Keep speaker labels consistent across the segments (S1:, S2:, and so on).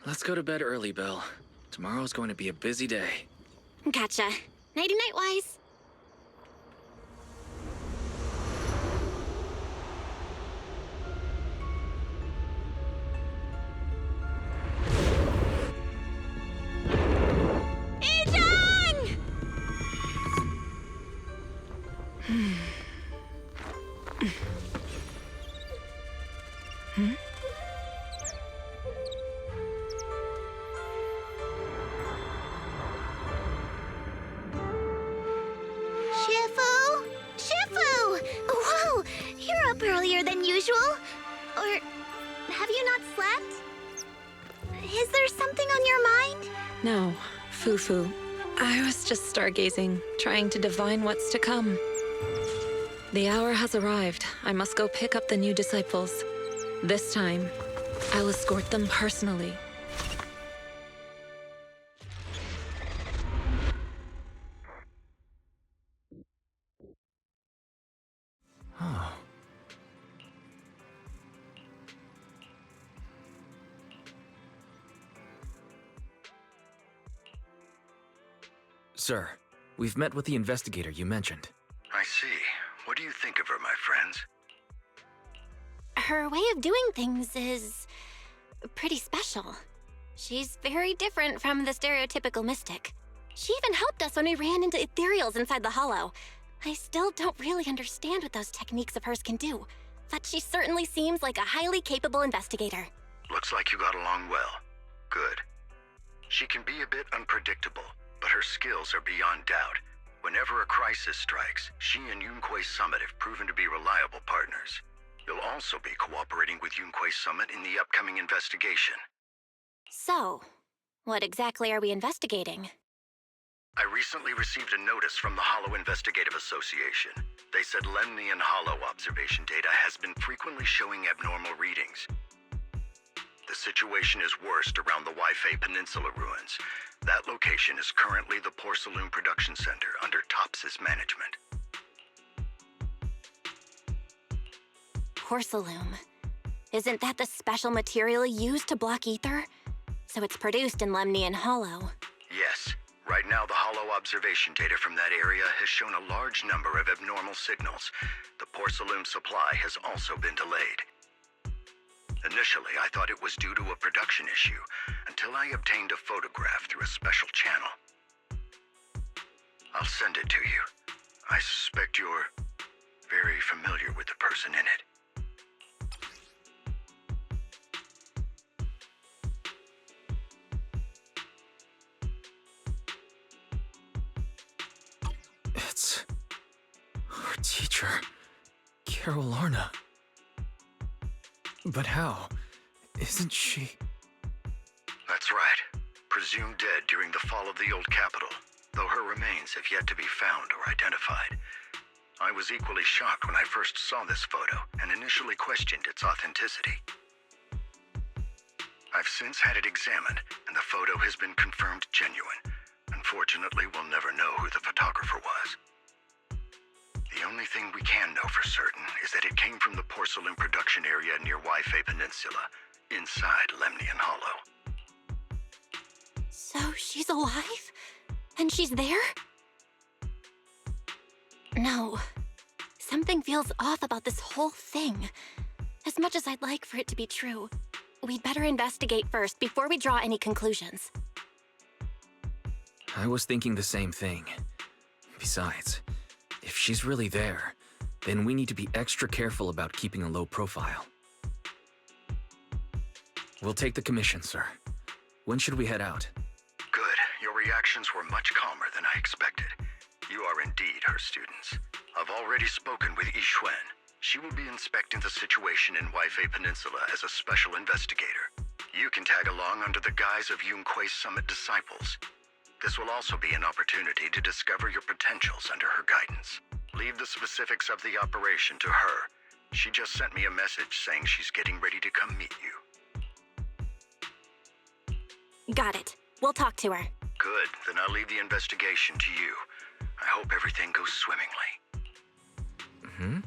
S1: Let's go to bed early, Belle. Tomorrow's going to be a busy day.
S2: Gotcha. Nighty-night, Wise.
S3: Earlier than usual? Or have you not slept? Is there something on your mind?
S4: No, Foo-Foo. I was just stargazing, trying to divine what's to come. The hour has arrived. I must go pick up the new disciples. This time, I'll escort them personally.
S1: Sir, we've met with the investigator you mentioned.
S5: I see. What do you think of her, my friends?
S2: Her way of doing things is pretty special. She's very different from the stereotypical mystic. She even helped us when we ran into ethereals inside the hollow. I still don't really understand what those techniques of hers can do, but she certainly seems like a highly capable investigator.
S5: Looks like you got along well. Good. She can be a bit unpredictable, but her skills are beyond doubt. Whenever a crisis strikes, she and Yunquei Summit have proven to be reliable partners. You'll also be cooperating with Yunquei Summit in the upcoming investigation.
S2: So, what exactly are we investigating?
S5: I recently received a notice from the Hollow Investigative Association. They said Lemnian Hollow observation data has been frequently showing abnormal readings. The situation is worst around the Waifei Peninsula ruins. That location is currently the Porcelain Production Center under Tops's management.
S2: Porcelain. Isn't that the special material used to block ether? So it's produced in Lemnian Hollow.
S5: Yes. Right now, the Hollow observation data from that area has shown a large number of abnormal signals. The porcelain supply has also been delayed. Initially, I thought it was due to a production issue, until I obtained a photograph through a special channel. I'll send it to you. I suspect you're very familiar with the person in it.
S1: It's our teacher, Carol Lorna. But how? Isn't she...
S5: That's right. Presumed dead during the fall of the old capital, though her remains have yet to be found or identified. I was equally shocked when I first saw this photo and initially questioned its authenticity. I've since had it examined, and the photo has been confirmed genuine. Unfortunately, we'll never know who the photographer was. The only thing we can know for certain is that it came from the porcelain production area near Waifei Peninsula, inside Lemnian Hollow.
S2: So she's alive? And she's there? No. Something feels off about this whole thing. As much as I'd like for it to be true, we'd better investigate first before we draw any conclusions.
S1: I was thinking the same thing. Besides, if she's really there, then we need to be extra careful about keeping a low profile. We'll take the commission, sir. When should we head out?
S5: Good. Your reactions were much calmer than I expected. You are indeed her students. I've already spoken with Yixuan. She will be inspecting the situation in Waifei Peninsula as a special investigator. You can tag along under the guise of Yunquei Summit disciples. This will also be an opportunity to discover your potentials under her guidance. Leave the specifics of the operation to her. She just sent me a message saying she's getting ready to come meet you.
S2: Got it. We'll talk to her.
S5: Good, then I'll leave the investigation to you. I hope everything goes swimmingly.
S1: Mm-hmm.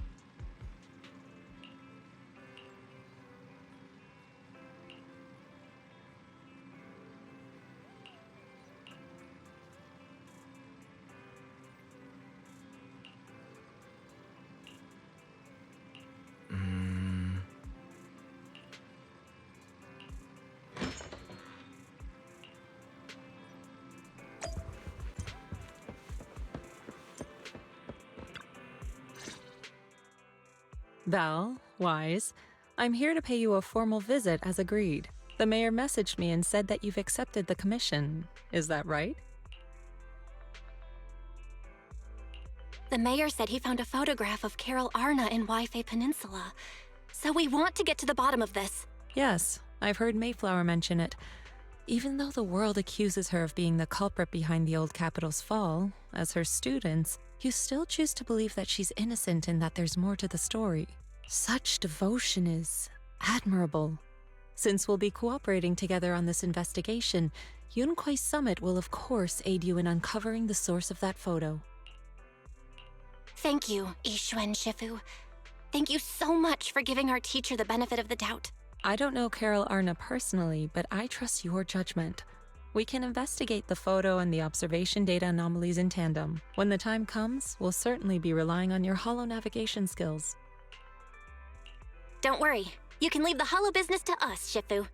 S4: Belle, Wise, I'm here to pay you a formal visit as agreed. The mayor messaged me and said that you've accepted the commission. Is that right?
S2: The mayor said he found a photograph of Carol Arna in Waifei Peninsula. So we want to get to the bottom of this.
S4: Yes, I've heard Mayflower mention it. Even though the world accuses her of being the culprit behind the old capital's fall, as her students, you still choose to believe that she's innocent and that there's more to the story. Such devotion is admirable. Since we'll be cooperating together on this investigation, Yunquei Summit will of course aid you in uncovering the source of that photo.
S2: Thank you, Yixuan Shifu. Thank you so much for giving our teacher the benefit of the doubt.
S4: I don't know Carol Arna personally, but I trust your judgment. We can investigate the photo and the observation data anomalies in tandem. When the time comes, we'll certainly be relying on your holo navigation skills.
S2: Don't worry. You can leave the holo business to us, Shifu.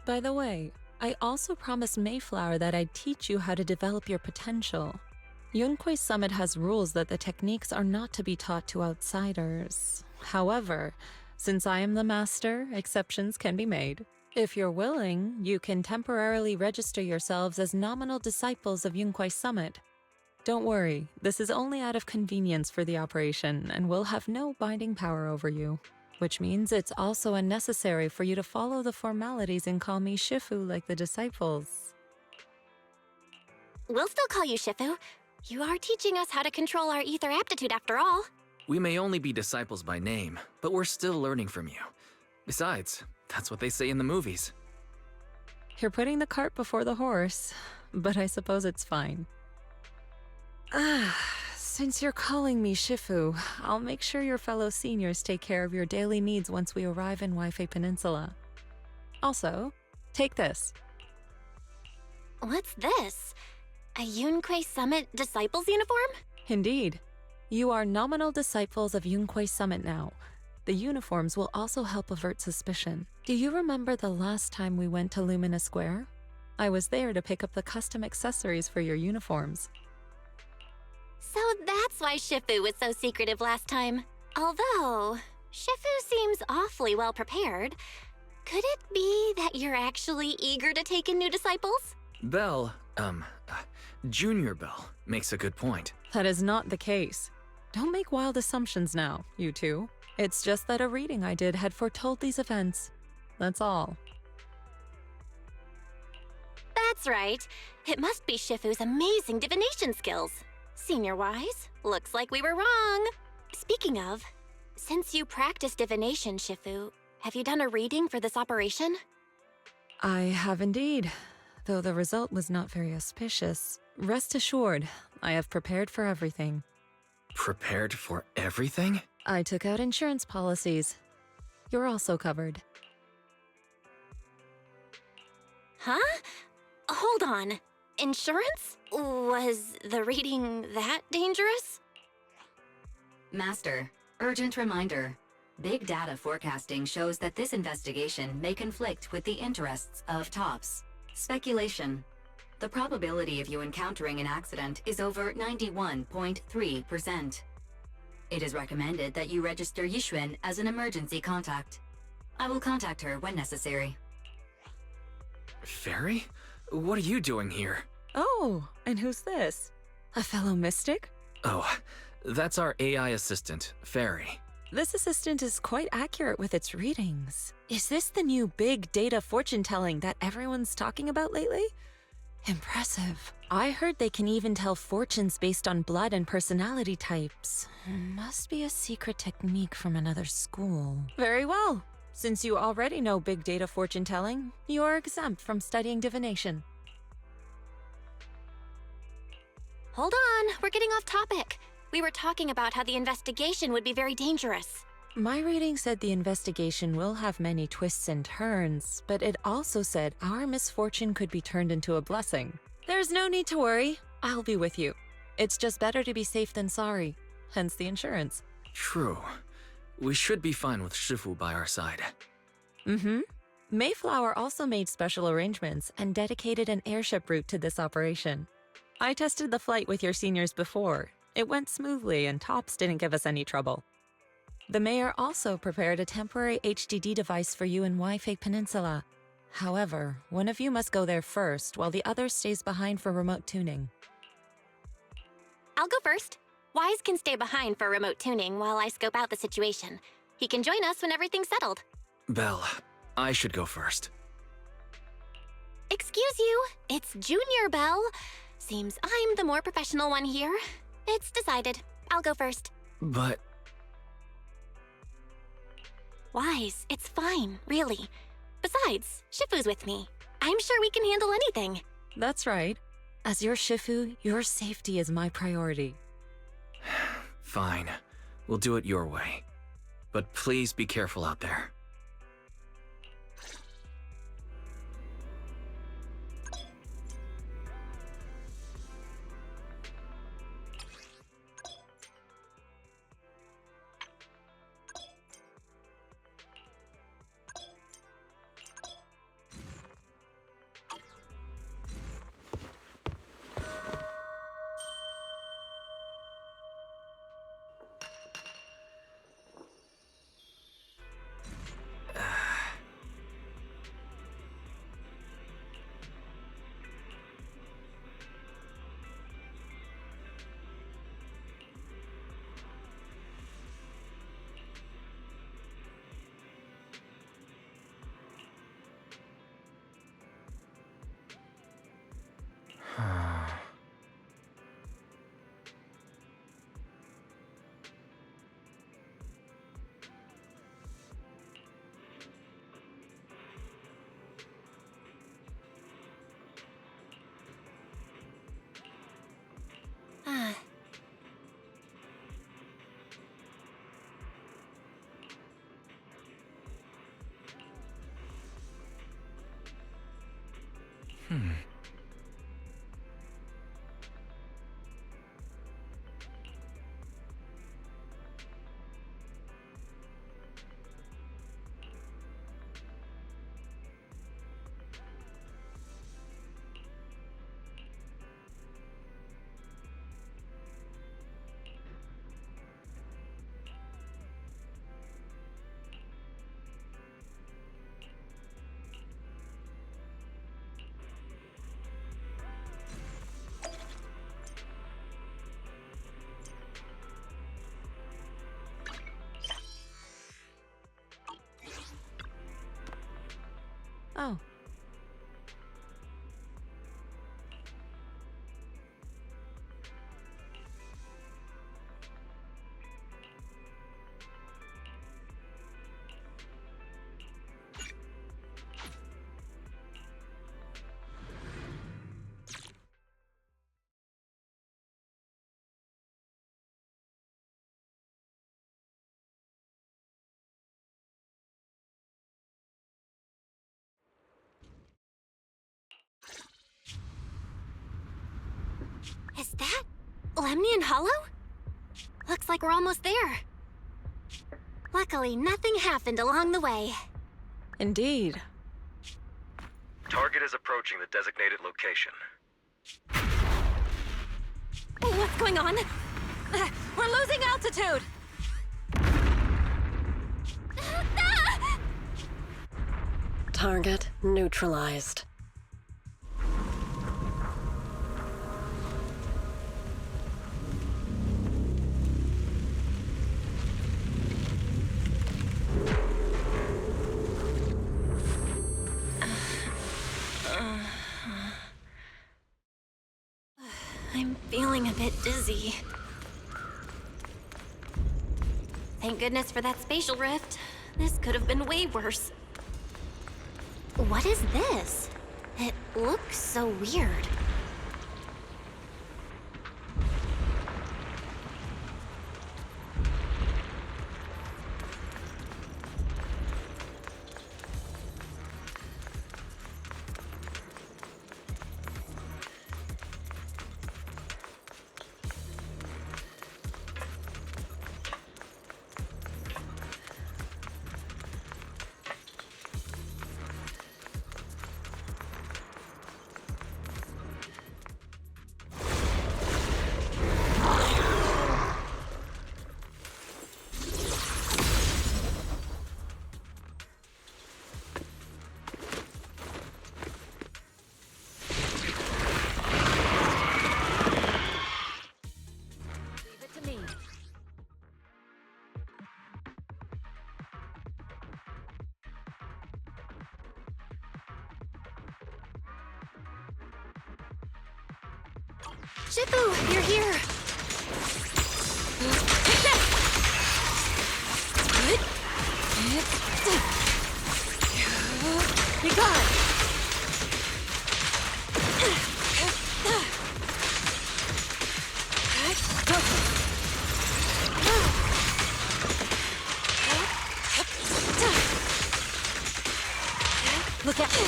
S4: By the way, I also promised Mayflower that I'd teach you how to develop your potential. Yunquei Summit has rules that the techniques are not to be taught to outsiders. However, since I am the master, exceptions can be made. If you're willing, you can temporarily register yourselves as nominal disciples of Yunquei Summit. Don't worry, this is only out of convenience for the operation and will have no binding power over you. Which means it's also unnecessary for you to follow the formalities and call me Shifu like the disciples.
S2: We'll still call you Shifu. You are teaching us how to control our ether aptitude after all.
S1: We may only be disciples by name, but we're still learning from you. Besides, that's what they say in the movies.
S4: You're putting the cart before the horse, but I suppose it's fine. Since you're calling me Shifu, I'll make sure your fellow seniors take care of your daily needs once we arrive in Waifei Peninsula. Also, take this.
S2: What's this? A Yunquei Summit Disciples uniform?
S4: Indeed. You are nominal disciples of Yunquei Summit now. The uniforms will also help avert suspicion. Do you remember the last time we went to Lumina Square? I was there to pick up the custom accessories for your uniforms.
S2: So that's why Shifu was so secretive last time. Although, Shifu seems awfully well prepared. Could it be that you're actually eager to take in new disciples?
S1: Belle, Junior Belle, makes a good point.
S4: That is not the case. Don't make wild assumptions now, you two. It's just that a reading I did had foretold these events. That's all.
S2: That's right. It must be Shifu's amazing divination skills. Senior Wise, looks like we were wrong. Speaking of, since you practice divination, Shifu, have you done a reading for this operation?
S4: I have indeed, though the result was not very auspicious. Rest assured, I have prepared for everything.
S1: Prepared for everything?
S4: I took out insurance policies. You're also covered.
S2: Huh? Hold on. Insurance? Was the reading that dangerous?
S6: Master, urgent reminder. Big data forecasting shows that this investigation may conflict with the interests of TOPS. Speculation. The probability of you encountering an accident is over 91.3%. It is recommended that you register Yixuan as an emergency contact. I will contact her when necessary.
S1: Fairy? What are you doing here?
S4: Oh, and who's this? A fellow mystic?
S1: Oh, that's our AI assistant, Fairy.
S4: This assistant is quite accurate with its readings. Is this the new big data fortune-telling that everyone's talking about lately? Impressive. I heard they can even tell fortunes based on blood and personality types. Must be a secret technique from another school. Very well. Since you already know big data fortune-telling, you are exempt from studying divination.
S2: Hold on, we're getting off topic. We were talking about how the investigation would be very dangerous.
S4: My reading said the investigation will have many twists and turns, but it also said our misfortune could be turned into a blessing. There's no need to worry. I'll be with you. It's just better to be safe than sorry, hence the insurance.
S1: True. We should be fine with Shifu by our side.
S4: Mm-hmm. Mayflower also made special arrangements and dedicated an airship route to this operation. I tested the flight with your seniors before. It went smoothly and Tops didn't give us any trouble. The mayor also prepared a temporary HDD device for you in Wi-Fi Peninsula. However, one of you must go there first while the other stays behind for remote tuning.
S2: I'll go first. Wise can stay behind for remote tuning while I scope out the situation. He can join us when everything's settled.
S1: Belle, I should go first.
S2: Excuse you, it's Junior Belle. Seems I'm the more professional one here. It's decided. I'll go first.
S1: But...
S2: Wise, it's fine, really. Besides, Shifu's with me. I'm sure we can handle anything.
S4: That's right. As your Shifu, your safety is my priority.
S1: Fine. We'll do it your way. But please be careful out there.
S4: Oh.
S2: Is that Lemnian Hollow? Looks like we're almost there. Luckily, nothing happened along the way.
S4: Indeed.
S5: Target is approaching the designated location.
S2: What's going on?
S4: We're losing altitude!
S7: Target neutralized.
S2: I'm feeling a bit dizzy. Thank goodness for that spatial rift. This could have been way worse. What is this? It looks so weird. Shifu, you're here! Take this! Be gone! Look at me!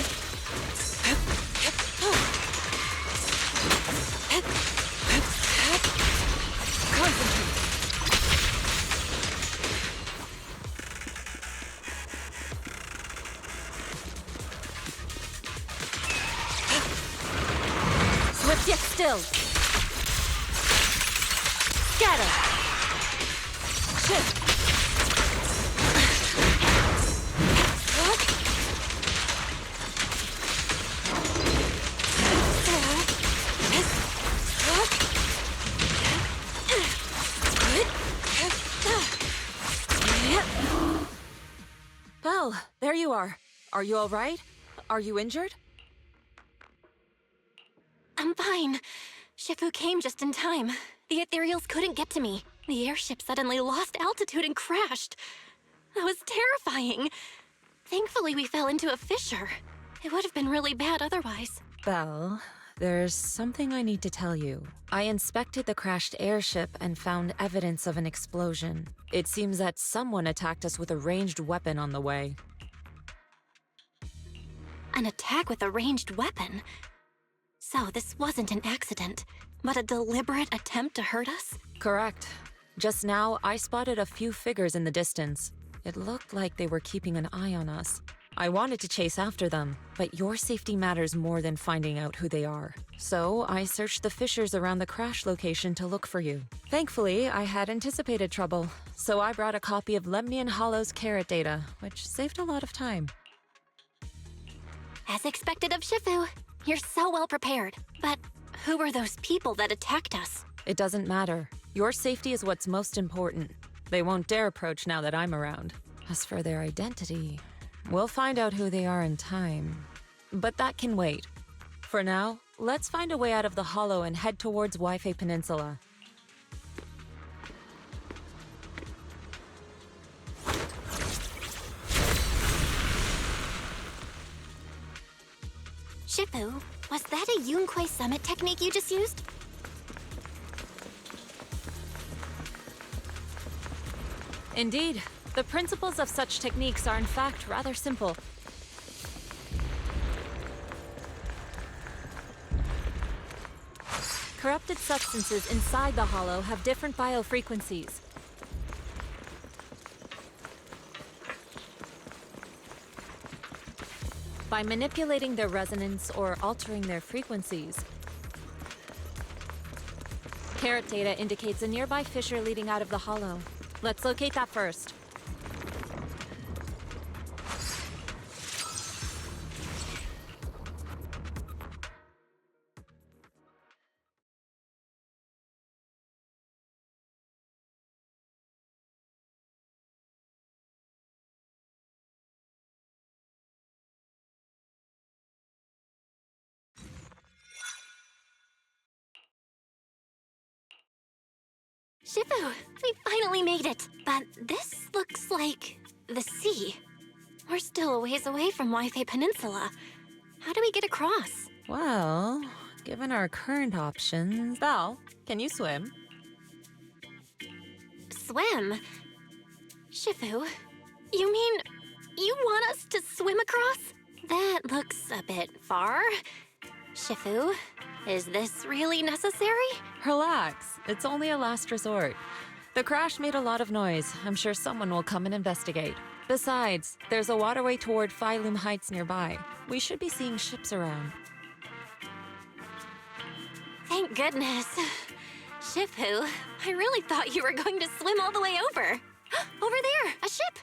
S2: Swift yet still. Scatter. Shift.
S4: Well, there you are. Are you all right? Are you injured?
S2: I'm fine. Shifu came just in time. The ethereals couldn't get to me. The airship suddenly lost altitude and crashed. That was terrifying. Thankfully, we fell into a fissure. It would have been really bad otherwise.
S4: Belle, there's something I need to tell you. I inspected the crashed airship and found evidence of an explosion. It seems that someone attacked us with a ranged weapon on the way.
S2: An attack with a ranged weapon? So this wasn't an accident, but a deliberate attempt to hurt us?
S4: Correct. Just now, I spotted a few figures in the distance. It looked like they were keeping an eye on us. I wanted to chase after them, but your safety matters more than finding out who they are. So I searched the fissures around the crash location to look for you. Thankfully, I had anticipated trouble, so I brought a copy of Lemnian Hollow's carrot data, which saved a lot of time.
S2: As expected of Shifu, you're so well prepared. But who were those people that attacked us?
S4: It doesn't matter. Your safety is what's most important. They won't dare approach now that I'm around. As for their identity, we'll find out who they are in time. But that can wait. For now, let's find a way out of the Hollow and head towards Waifei Peninsula.
S2: Shifu, was that a Yunquei summit technique you just used?
S4: Indeed. The principles of such techniques are in fact rather simple. Corrupted substances inside the Hollow have different biofrequencies. By manipulating their resonance or altering their frequencies, carrot data indicates a nearby fissure leading out of the Hollow. Let's locate that first.
S2: Shifu, we finally made it. But this looks like the sea. We're still a ways away from Wi-Fi Peninsula. How do we get across?
S4: Well, given our current options... Val, can you swim?
S2: Swim? Shifu, you mean you want us to swim across? That looks a bit far. Shifu, is this really necessary?
S4: Relax. It's only a last resort. The crash made a lot of noise. I'm sure someone will come and investigate. Besides, there's a waterway toward Phylum Heights nearby. We should be seeing ships around.
S2: Thank goodness. Shifu, I really thought you were going to swim all the way over. Over there, a ship!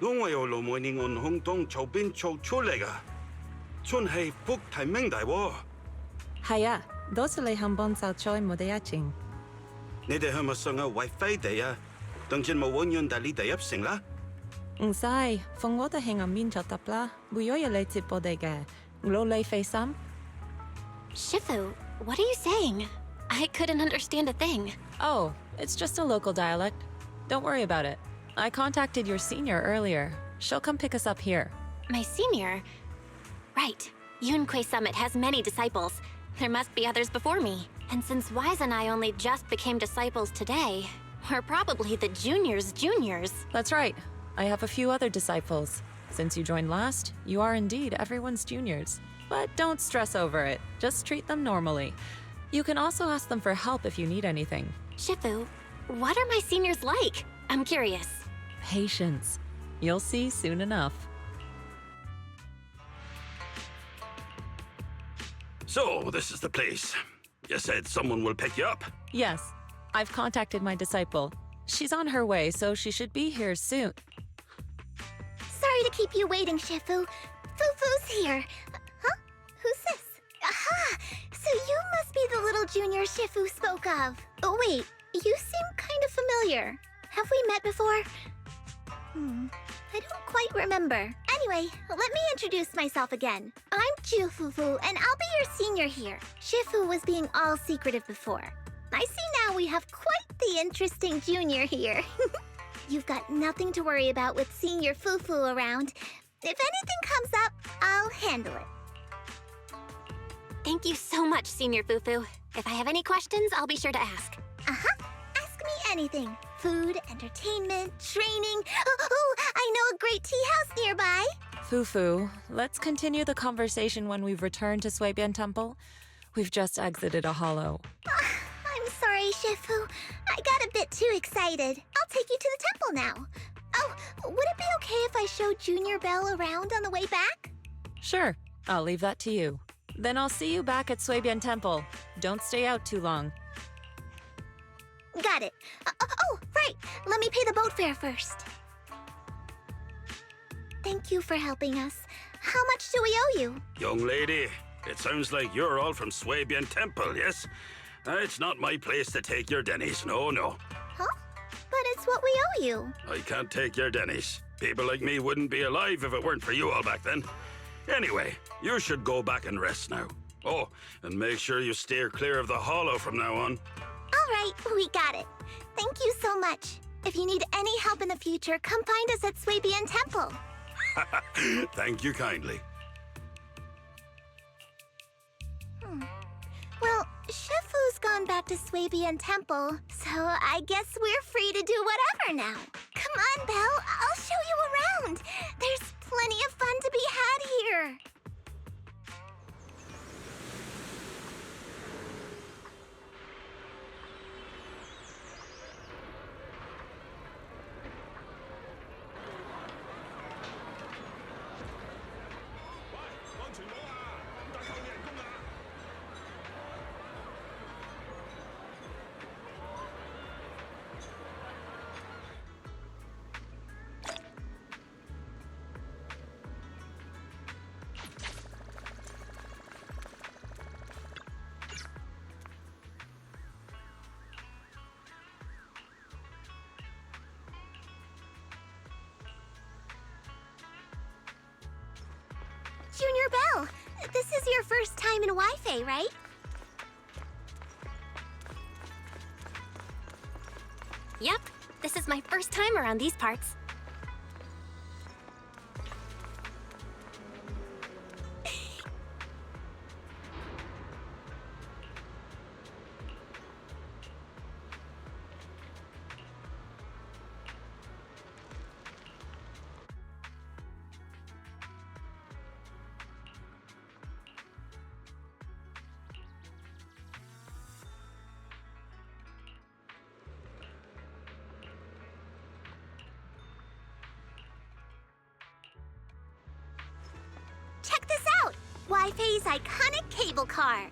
S8: 我有路每年按空當周邊做出嚟噶，真係福提名大喎。
S9: 係啊，多謝你肯幫手再冇得一程。
S8: 你哋係咪上下 WiFi 地啊？當然冇揾人帶你哋入城啦。
S9: 唔使，放我哋喺入面就得啦，會有人嚟接我哋嘅，攞你費心。
S2: Shifu, what are you saying? I couldn't understand a thing.
S4: Oh, it's just a local dialect. Don't worry about it. I contacted your senior earlier. She'll come pick us up here.
S2: My senior? Right. Yunquei Summit has many disciples. There must be others before me. And since Wise and I only just became disciples today, we're probably the juniors' juniors.
S4: That's right. I have a few other disciples. Since you joined last, you are indeed everyone's juniors. But don't stress over it. Just treat them normally. You can also ask them for help if you need anything.
S2: Shifu, what are my seniors like? I'm curious.
S4: Patience. You'll see soon enough.
S8: So, this is the place. You said someone will pick you up.
S4: Yes, I've contacted my disciple. She's on her way, so she should be here soon.
S3: Sorry to keep you waiting, Shifu. Fufu's here. Huh? Who's this? Aha! So you must be the little junior Shifu spoke of. Oh, wait. You seem kind of familiar. Have we met before? I don't quite remember. Anyway, let me introduce myself again. I'm Fufu, and I'll be your senior here. Shifu was being all secretive before. I see now we have quite the interesting junior here. You've got nothing to worry about with senior Fufu around. If anything comes up, I'll handle it.
S2: Thank you so much, Senior Fufu. If I have any questions, I'll be sure to ask.
S3: Ask me anything. Food, entertainment, training. Oh, I know a great tea house nearby.
S4: Fufu, let's continue the conversation when we've returned to Suibian Temple. We've just exited a hollow.
S3: I'm sorry, Shifu. I got a bit too excited. I'll take you to the temple now. Oh, would it be okay if I showed Junior Belle around on the way back?
S4: Sure, I'll leave that to you. Then I'll see you back at Suibian Temple. Don't stay out too long.
S3: Got it. Oh, right. Let me pay the boat fare first. Thank you for helping us. How much do we owe you?
S8: Young lady, it sounds like you're all from Suibian Temple, yes? It's not my place to take your dennies, no.
S3: Huh? But it's what we owe you.
S8: I can't take your dennies. People like me wouldn't be alive if it weren't for you all back then. Anyway, you should go back and rest now. Oh, and make sure you steer clear of the hollow from now on.
S3: All right, we got it. Thank you so much. If you need any help in the future, come find us at Suibian Temple.
S8: Thank you kindly.
S3: Well, Shifu's gone back to Suibian Temple, so I guess we're free to do whatever now. Come on, Belle, I'll show you around. There's plenty of fun to be had here. Junior Belle, this is your first time in Wi-Fi, right?
S2: Yep, this is my first time around these parts.
S3: Check this out! Wi-Fi's iconic cable car.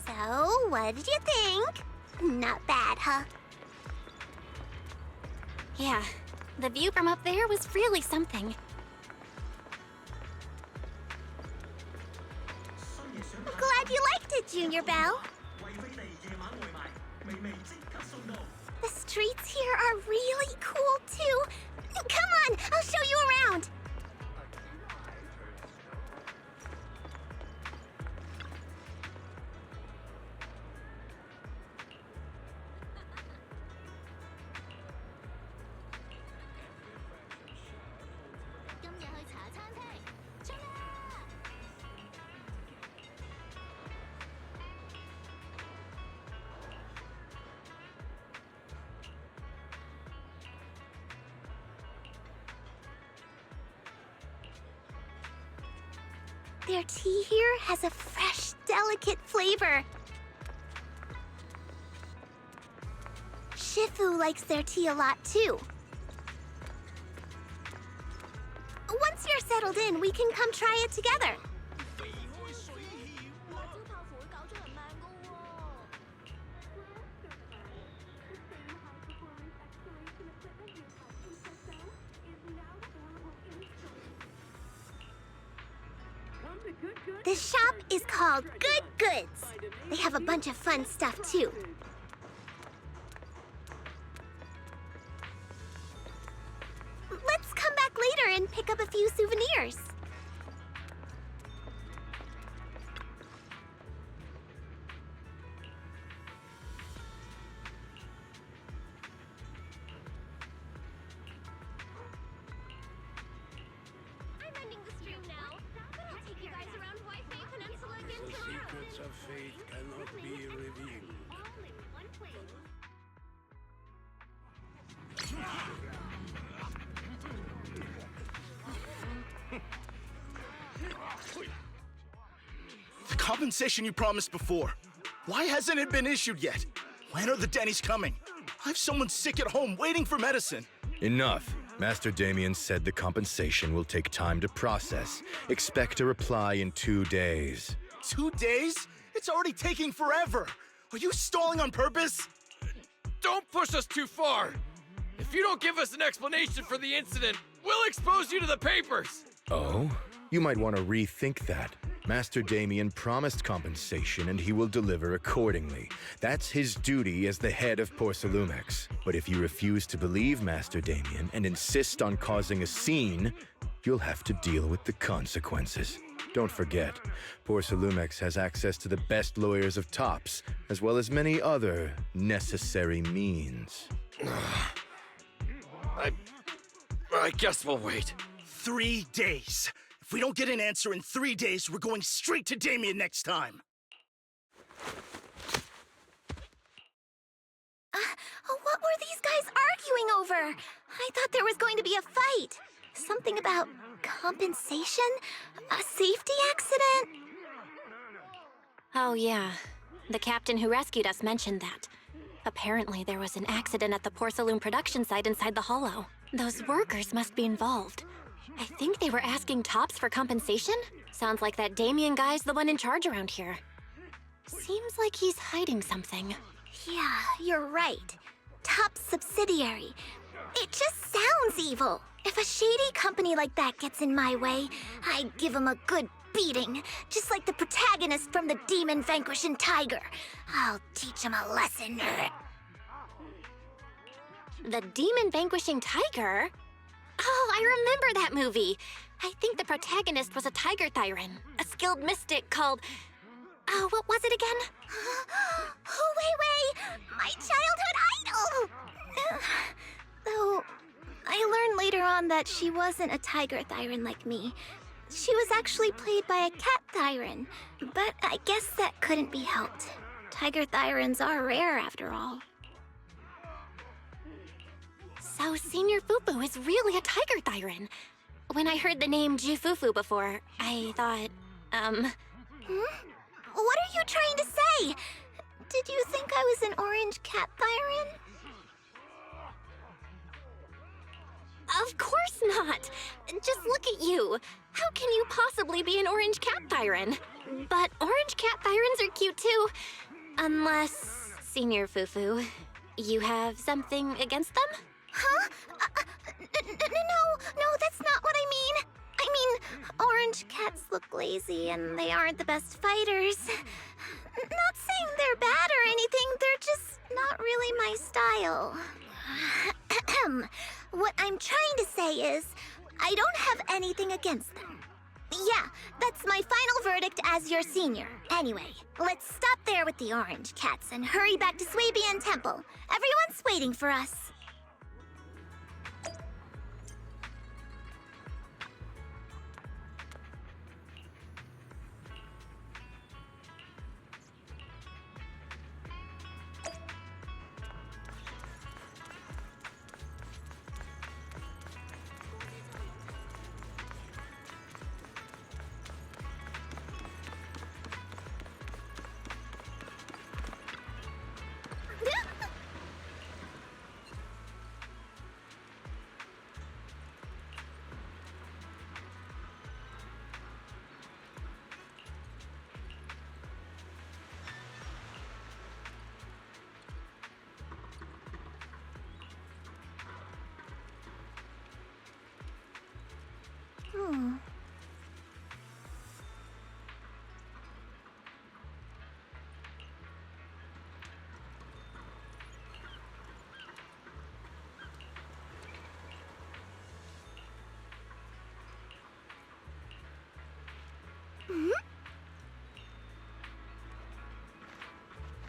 S3: So, what did you think? Not bad, huh?
S2: Yeah, the view from up there was really something.
S3: Glad you liked it, Junior Belle. The streets here are really cool, too. Come on, I'll show you around. Their tea here has a fresh, delicate flavor. Shifu likes their tea a lot, too. Once you're settled in, we can come try it together. This shop is called Good Goods. They have a bunch of fun stuff, too. Let's come back later and pick up a few souvenirs. I'm ending the stream now. I'll take you guys around Wi-Fi Peninsula again
S10: The
S3: tomorrow.
S10: secrets of fate cannot be revealed.
S3: All in one place.
S11: compensation you promised before. Why hasn't it been issued yet? When are the Denny's coming? I have someone sick at home waiting for medicine.
S12: Enough. Master Damien said the compensation will take time to process. Expect a reply in 2 days.
S11: 2 days? It's already taking forever. Are you stalling on purpose?
S13: Don't push us too far. If you don't give us an explanation for the incident, we'll expose you to the papers.
S12: Oh? You might want to rethink that. Master Damien promised compensation and he will deliver accordingly. That's his duty as the head of Porcelumex. But if you refuse to believe Master Damien and insist on causing a scene, you'll have to deal with the consequences. Don't forget, Porcelumex has access to the best lawyers of Tops, as well as many other necessary means.
S13: I guess we'll wait.
S11: 3 days. If we don't get an answer in 3 days, we're going straight to Damien next time.
S3: What were these guys arguing over? I thought there was going to be a fight. Something about compensation? A safety accident?
S2: Oh, yeah. The captain who rescued us mentioned that. Apparently, there was an accident at the porcelain production site inside the hollow. Those workers must be involved. I think they were asking Tops for compensation? Sounds like that Damien guy's the one in charge around here. Seems like he's hiding something.
S3: Yeah, you're right. Top subsidiary. It just sounds evil. If a shady company like that gets in my way, I'd give him a good beating. Just like the protagonist from the Demon Vanquishing Tiger. I'll teach him a lesson.
S2: The Demon Vanquishing Tiger? Oh, I remember that movie. I think the protagonist was a tiger thyran, a skilled mystic called... Oh, what was it again?
S3: Oh, wait! My childhood idol! Though, I learned later on that she wasn't a tiger thyran like me. She was actually played by a cat thyran. But I guess that couldn't be helped. Tiger thyrans are rare after all.
S2: So Senior Fufu is really a tiger thyran. When I heard the name Jufufu before, I thought,
S3: What are you trying to say? Did you think I was an orange cat thyran?
S2: Of course not! Just look at you. How can you possibly be an orange cat thyran? But orange cat tyrans are cute too. Unless, Senior Fufu, you have something against them?
S3: Huh? No, that's not what I mean. I mean, orange cats look lazy and they aren't the best fighters. Not saying they're bad or anything, they're just not really my style. What I'm trying to say is, I don't have anything against them. Yeah, that's my final verdict as your senior. Anyway, let's stop there with the orange cats and hurry back to Swabian Temple. Everyone's waiting for us.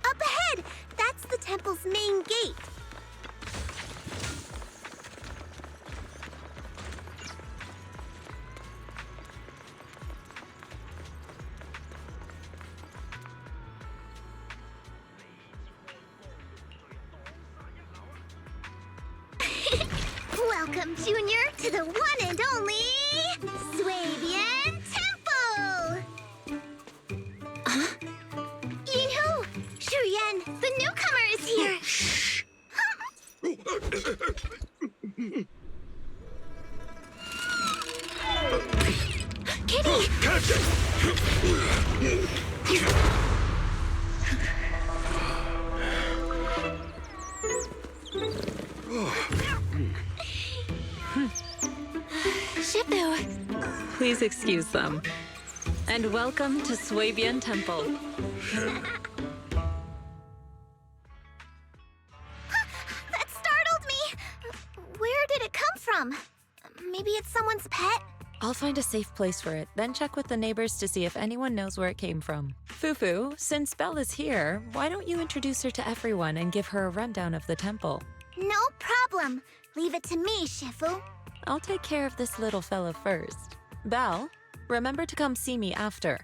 S3: Up ahead! That's the temple's main gate. Welcome, Junior, to the one and only Swabian Temple!
S2: Shifu!
S4: Please excuse them. And welcome to Swabian Temple.
S3: That startled me! Where did it come from? Maybe it's someone's pet?
S9: I'll find a safe place for it, then check with the neighbors to see if anyone knows where it came from. Fufu, since Belle is here, why don't you introduce her to everyone and give her a rundown of the temple?
S3: No problem. Leave it to me, Shifu.
S9: I'll take care of this little fella first. Belle, remember to come see me after.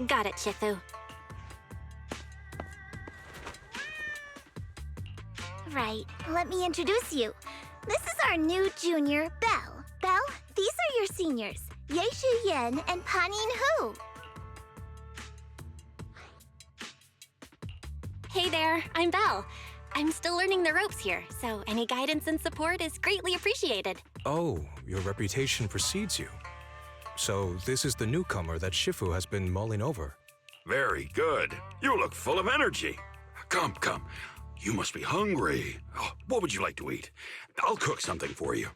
S2: Got it, Shifu.
S3: Right, let me introduce you. This is our new junior, Belle. Belle, these are your seniors, Yixuan and Panin Hu.
S2: Hey there, I'm Belle. I'm still learning the ropes here, so any guidance and support is greatly appreciated.
S14: Oh, your reputation precedes you. So this is the newcomer that Shifu has been mulling over.
S8: Very good. You look full of energy. Come, come. You must be hungry. Oh, what would you like to eat? I'll cook something for you.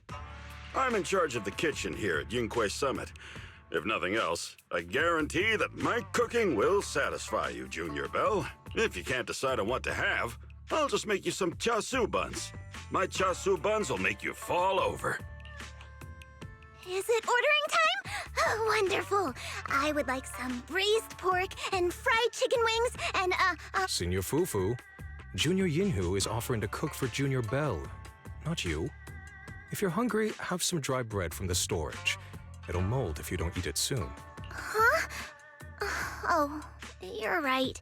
S8: I'm in charge of the kitchen here at Yinghui Summit. If nothing else, I guarantee that my cooking will satisfy you, Junior Belle. If you can't decide on what to have, I'll just make you some chasu buns. My chasu buns will make you fall over.
S3: Is it ordering time? Oh, wonderful. I would like some braised pork and fried chicken wings and,
S14: Senior Fufu, Junior Yinhu is offering to cook for Junior Belle, not you. If you're hungry, have some dry bread from the storage. It'll mold if you don't eat it soon.
S3: Huh? Oh, you're right.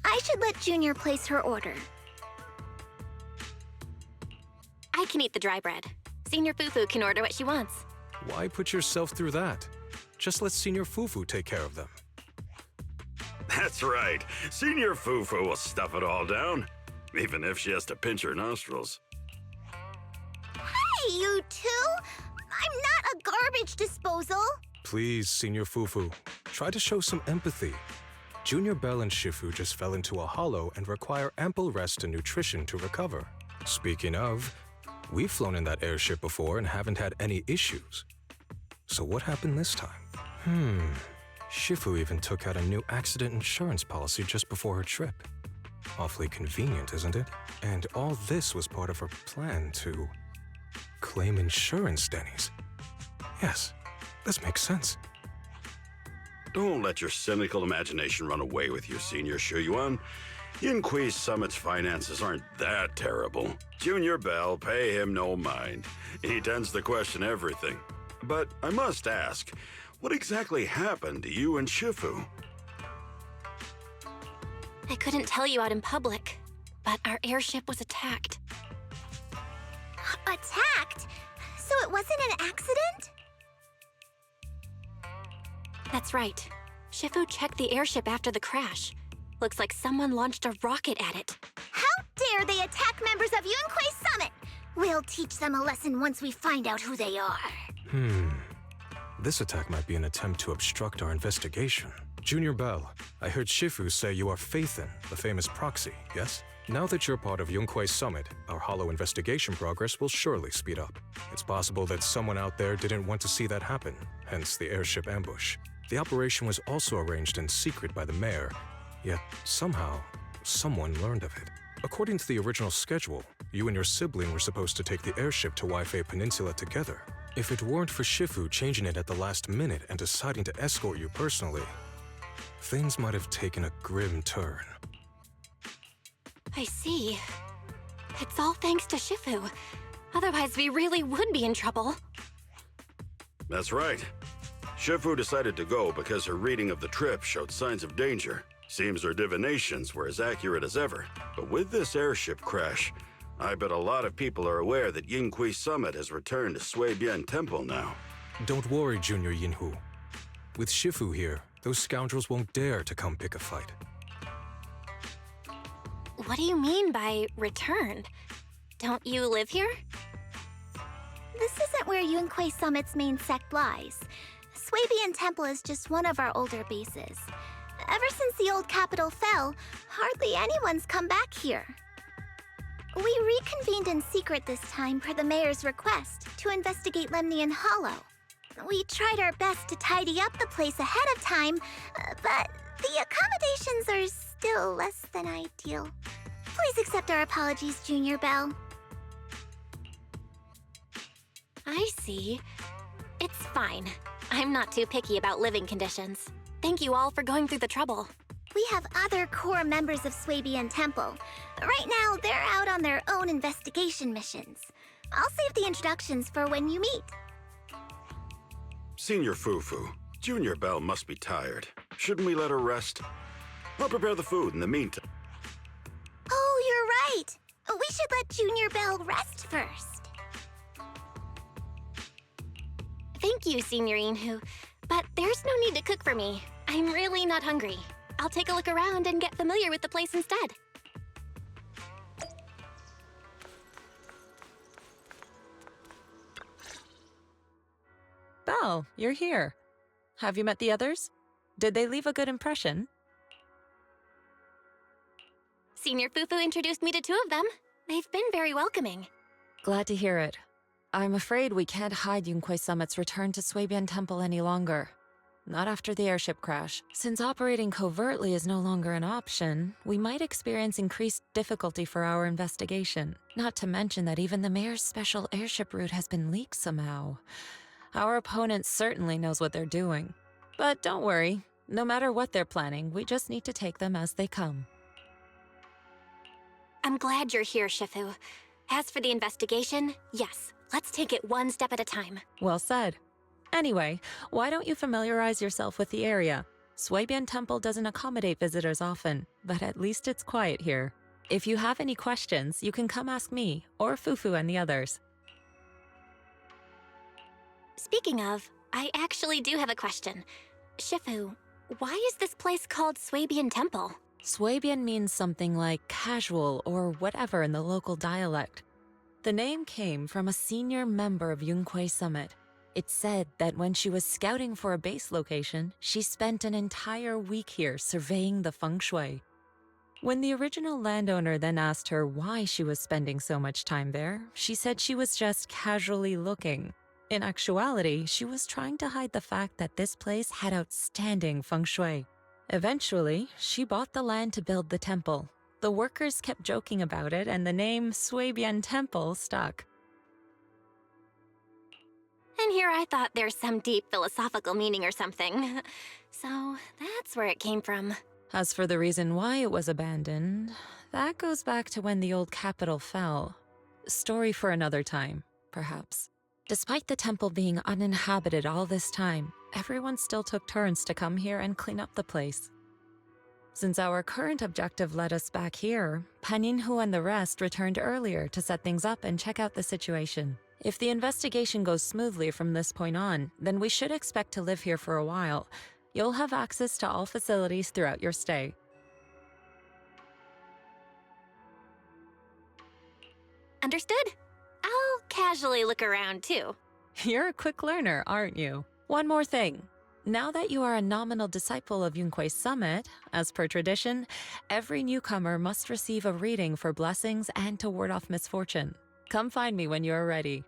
S3: I should let Junior place her order.
S2: I can eat the dry bread. Senior Fufu can order what she wants.
S14: Why put yourself through that? Just let Senior Fufu take care of them.
S8: That's right. Senior Fufu will stuff it all down, even if she has to pinch her nostrils.
S3: Hey, you two! I'm not a garbage disposal!
S14: Please, Senior Fufu, try to show some empathy. Junior Belle and Shifu just fell into a hollow and require ample rest and nutrition to recover. Speaking of, we've flown in that airship before and haven't had any issues. So what happened this time? Shifu even took out a new accident insurance policy just before her trip. Awfully convenient, isn't it? And all this was part of her plan to claim insurance, Denny's. Yes, this makes sense.
S8: Don't let your cynical imagination run away with you, Senior Shuyuan. Yinghui Summit's finances aren't that terrible. Junior Belle, pay him no mind. He tends to question everything. But I must ask, what exactly happened to you and Shifu?
S2: I couldn't tell you out in public, but our airship was attacked.
S3: Attacked? So it wasn't an accident?
S2: That's right. Shifu checked the airship after the crash. Looks like someone launched a rocket at it.
S3: How dare they attack members of Yunquei Summit! We'll teach them a lesson once we find out who they are.
S14: This attack might be an attempt to obstruct our investigation. Junior Belle, I heard Shifu say you are Faithin, the famous proxy, yes? Now that you're part of Yunquei Summit, our hollow investigation progress will surely speed up. It's possible that someone out there didn't want to see that happen, hence the airship ambush. The operation was also arranged in secret by the mayor, yet somehow, someone learned of it. According to the original schedule, you and your sibling were supposed to take the airship to Waifei Peninsula together. If it weren't for Shifu changing it at the last minute and deciding to escort you personally, things might have taken a grim turn.
S2: I see. It's all thanks to Shifu. Otherwise, we really would be in trouble.
S8: That's right. Shifu decided to go because her reading of the trip showed signs of danger. Seems her divinations were as accurate as ever. But with this airship crash, I bet a lot of people are aware that Yinghui Summit has returned to Swabian Temple now.
S14: Don't worry, Junior Yinhu. With Shifu here, those scoundrels won't dare to come pick a fight.
S2: What do you mean by returned? Don't you live here?
S3: This isn't where Yunquei Summit's main sect lies. Swabian Sui-Bian Temple is just one of our older bases. Ever since the old capital fell, hardly anyone's come back here. We reconvened in secret this time per the mayor's request to investigate Lemnian Hollow. We tried our best to tidy up the place ahead of time, but the accommodations are still less than ideal. Please accept our apologies, Junior Belle.
S2: I see. It's fine. I'm not too picky about living conditions. Thank you all for going through the trouble.
S3: We have other core members of Sui-Bian Temple. Right now, they're out on their own investigation missions. I'll save the introductions for when you meet.
S8: Senior Fufu, Junior Belle must be tired. Shouldn't we let her rest? I'll prepare the food in the meantime.
S3: Oh, you're right. We should let Junior Belle rest first.
S2: Thank you, Senior Inhu. But there's no need to cook for me. I'm really not hungry. I'll take a look around and get familiar with the place instead.
S9: Belle, you're here. Have you met the others? Did they leave a good impression?
S2: Senior Fufu introduced me to two of them. They've been very welcoming.
S9: Glad to hear it. I'm afraid we can't hide Yunquei Summit's return to Sui-Bian Temple any longer. Not after the airship crash. Since operating covertly is no longer an option, we might experience increased difficulty for our investigation. Not to mention that even the mayor's special airship route has been leaked somehow. Our opponent certainly knows what they're doing. But don't worry, no matter what they're planning, we just need to take them as they come.
S2: I'm glad you're here, Shifu. As for the investigation, yes, let's take it one step at a time.
S9: Well said. Anyway, why don't you familiarize yourself with the area? Sui-Bian Temple doesn't accommodate visitors often, but at least it's quiet here. If you have any questions, you can come ask me, or Fufu and the others.
S2: Speaking of, I actually do have a question. Shifu, why is this place called Sui-Bian Temple?
S9: Sui-Bian means something like casual or whatever in the local dialect. The name came from a senior member of Yunquei Summit. It's said that when she was scouting for a base location, she spent an entire week here surveying the feng shui. When the original landowner then asked her why she was spending so much time there, she said she was just casually looking. In actuality, she was trying to hide the fact that this place had outstanding feng shui. Eventually, she bought the land to build the temple. The workers kept joking about it, and the name Sui-Bian Temple stuck.
S2: And here I thought there's some deep philosophical meaning or something. So that's where it came from.
S9: As for the reason why it was abandoned, that goes back to when the old capital fell. Story for another time, perhaps. Despite the temple being uninhabited all this time, everyone still took turns to come here and clean up the place. Since our current objective led us back here, Paninhu and the rest returned earlier to set things up and check out the situation. If the investigation goes smoothly from this point on, then we should expect to live here for a while. You'll have access to all facilities throughout your stay.
S2: Understood? I'll casually look around too.
S9: You're a quick learner, aren't you? One more thing. Now that you are a nominal disciple of Yunquei Summit, as per tradition, every newcomer must receive a reading for blessings and to ward off misfortune. Come find me when you're ready.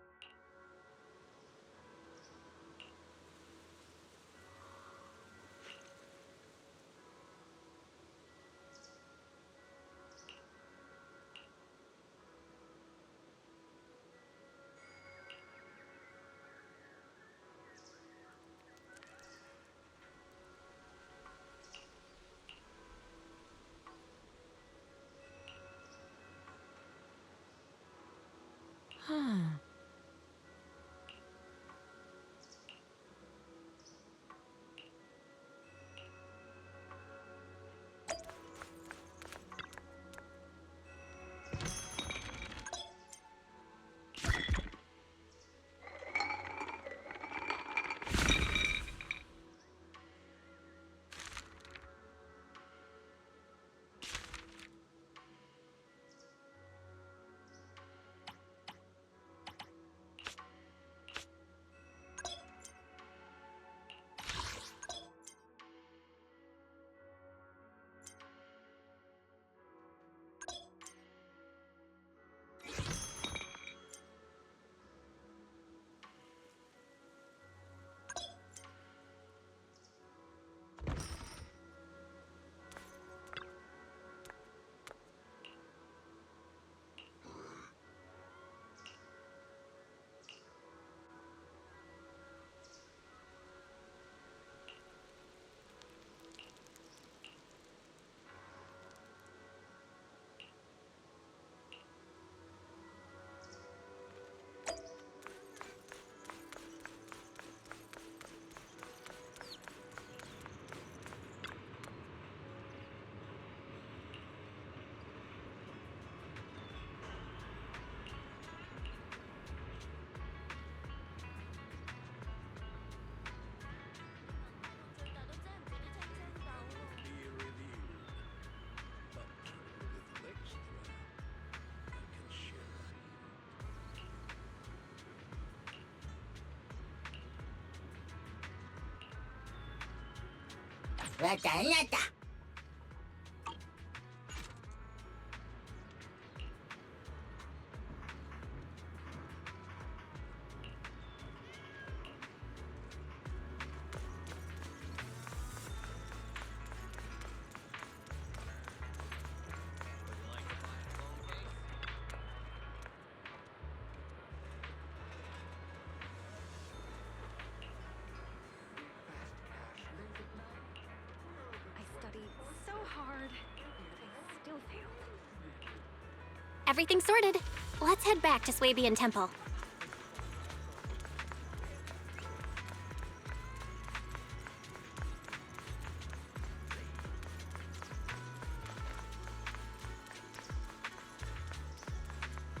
S2: Everything sorted. Let's head back to Swabian Temple.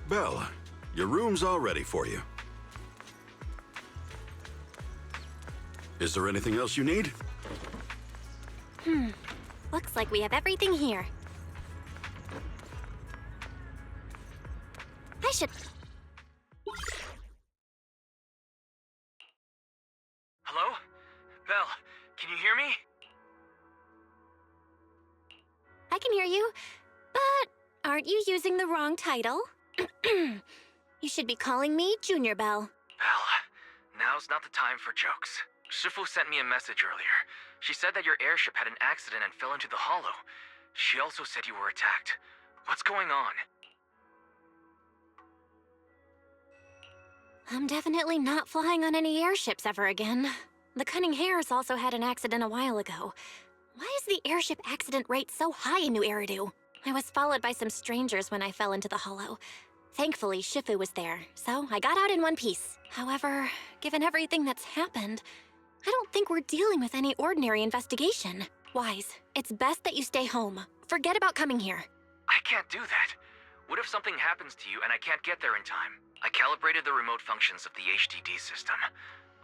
S8: Belle, your room's all ready for you. Is there anything else you need?
S2: Looks like we have everything here. I should...
S1: Hello? Belle, can you hear me?
S2: I can hear you, but aren't you using the wrong title? You should be calling me Junior Belle.
S1: Belle, now's not the time for jokes. Shifu sent me a message earlier. She said that your airship had an accident and fell into the hollow. She also said you were attacked. What's going on?
S2: I'm definitely not flying on any airships ever again. The Cunning Hares also had an accident a while ago. Why is the airship accident rate so high in New Eridu? I was followed by some strangers when I fell into the hollow. Thankfully, Shifu was there, so I got out in one piece. However, given everything that's happened, I don't think we're dealing with any ordinary investigation. Wise, it's best that you stay home. Forget about coming here.
S1: I can't do that. What if something happens to you and I can't get there in time? I calibrated the remote functions of the HDD system,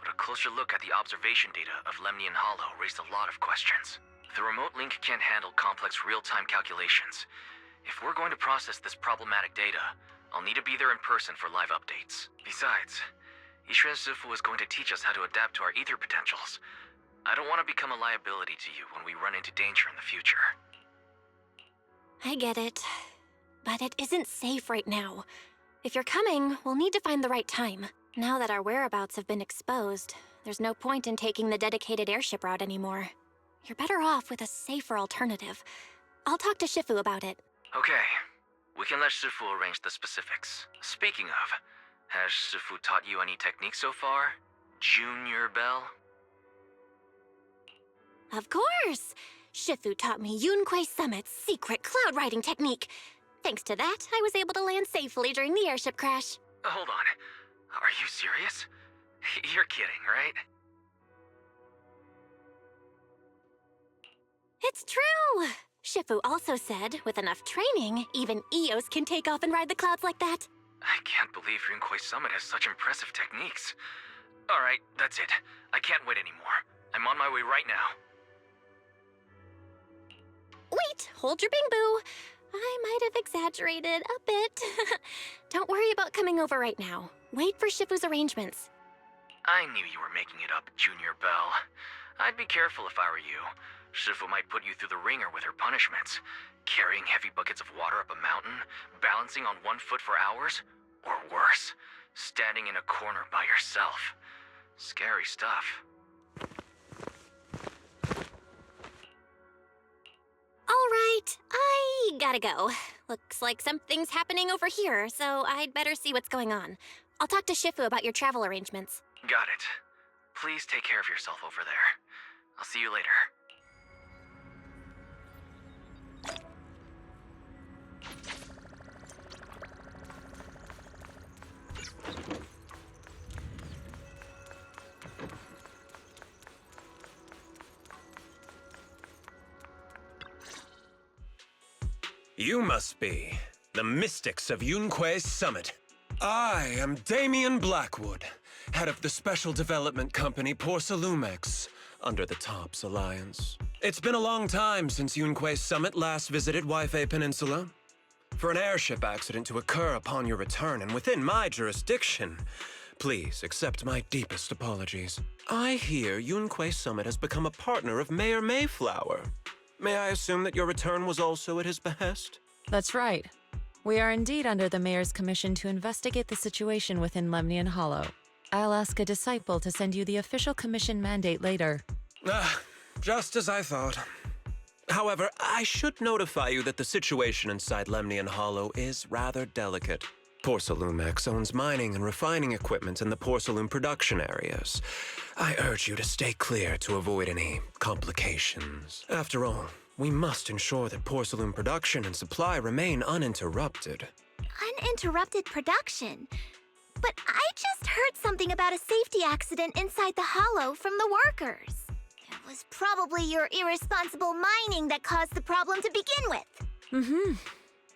S1: but a closer look at the observation data of Lemnian Hollow raised a lot of questions. The remote link can't handle complex real-time calculations. If we're going to process this problematic data, I'll need to be there in person for live updates. Besides, Yixuan Shifu is going to teach us how to adapt to our ether potentials. I don't want to become a liability to you when we run into danger in the future.
S2: I get it, but it isn't safe right now. If you're coming, we'll need to find the right time. Now that our whereabouts have been exposed, there's no point in taking the dedicated airship route anymore. You're better off with a safer alternative. I'll talk to Shifu about it.
S1: Okay. We can let Shifu arrange the specifics. Speaking of, has Shifu taught you any techniques so far? Junior Belle?
S2: Of course! Shifu taught me Yunquei Summit's secret cloud riding technique. Thanks to that, I was able to land safely during the airship crash.
S1: Hold on. Are you serious? You're kidding, right?
S2: It's true! Shifu also said, with enough training, even Eos can take off and ride the clouds like that.
S1: I can't believe Yunquei Summit has such impressive techniques. Alright, that's it. I can't wait anymore. I'm on my way right now.
S2: Wait, hold your bing boo. I might have exaggerated a bit. Don't worry about coming over right now. Wait for Shifu's arrangements.
S1: I knew you were making it up, Junior Belle. I'd be careful if I were you. Shifu might put you through the ringer with her punishments. Carrying heavy buckets of water up a mountain, balancing on 1 foot for hours, or worse, standing in a corner by yourself. Scary stuff.
S2: All right, I gotta go. Looks like something's happening over here, so I'd better see what's going on. I'll talk to Shifu about your travel arrangements.
S1: Got it. Please take care of yourself over there. I'll see you later.
S15: You must be the mystics of Yunquei's Summit. I am Damien Blackwood, head of the Special Development Company Porcelumex, under the Tops Alliance. It's been a long time since Yunquei's Summit last visited Waifei Peninsula. For an airship accident to occur upon your return and within my jurisdiction Please accept my deepest apologies. I hear Yunquay Summit has become a partner of Mayor Mayflower. May I assume that your return was also at his behest?
S9: That's right. We are indeed under the Mayor's commission to investigate the situation within Lemnian Hollow. I'll ask a disciple to send you the official commission mandate later.
S15: Just as I thought. However, I should notify you that the situation inside Lemnian Hollow is rather delicate. Porcelumex owns mining and refining equipment in the porcelain production areas. I urge you to stay clear to avoid any complications. After all, we must ensure that porcelain production and supply remain uninterrupted.
S3: Uninterrupted production? But I just heard something about a safety accident inside the hollow from the workers. It was probably your irresponsible mining that caused the problem to begin with.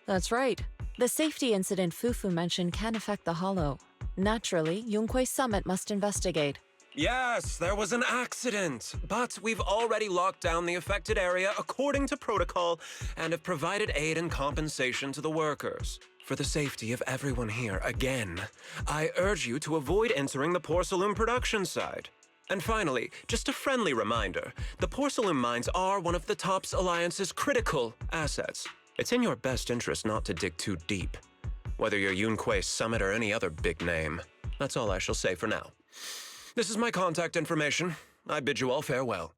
S9: That's right. The safety incident Fufu mentioned can affect the Hollow. Naturally, Yunquay Summit must investigate.
S15: Yes, there was an accident, but we've already locked down the affected area according to protocol and have provided aid and compensation to the workers. For the safety of everyone here, again, I urge you to avoid entering the porcelain production side. And finally, just a friendly reminder, the porcelain mines are one of the TOPS Alliance's critical assets. It's in your best interest not to dig too deep, whether you're Yunquay Summit or any other big name. That's all I shall say for now. This is my contact information. I bid you all farewell.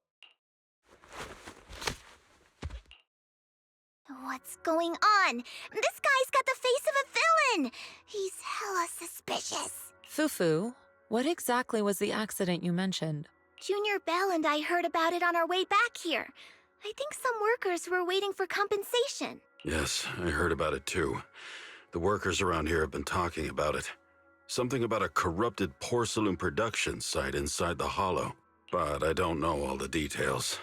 S3: What's going on? This guy's got the face of a villain! He's hella suspicious.
S9: Fufu, what exactly was the accident you mentioned?
S3: Junior Bell and I heard about it on our way back here. I think some workers were waiting for compensation.
S8: Yes, I heard about it too. The workers around here have been talking about it. Something about a corrupted porcelain production site inside the Hollow. But I don't know all the details.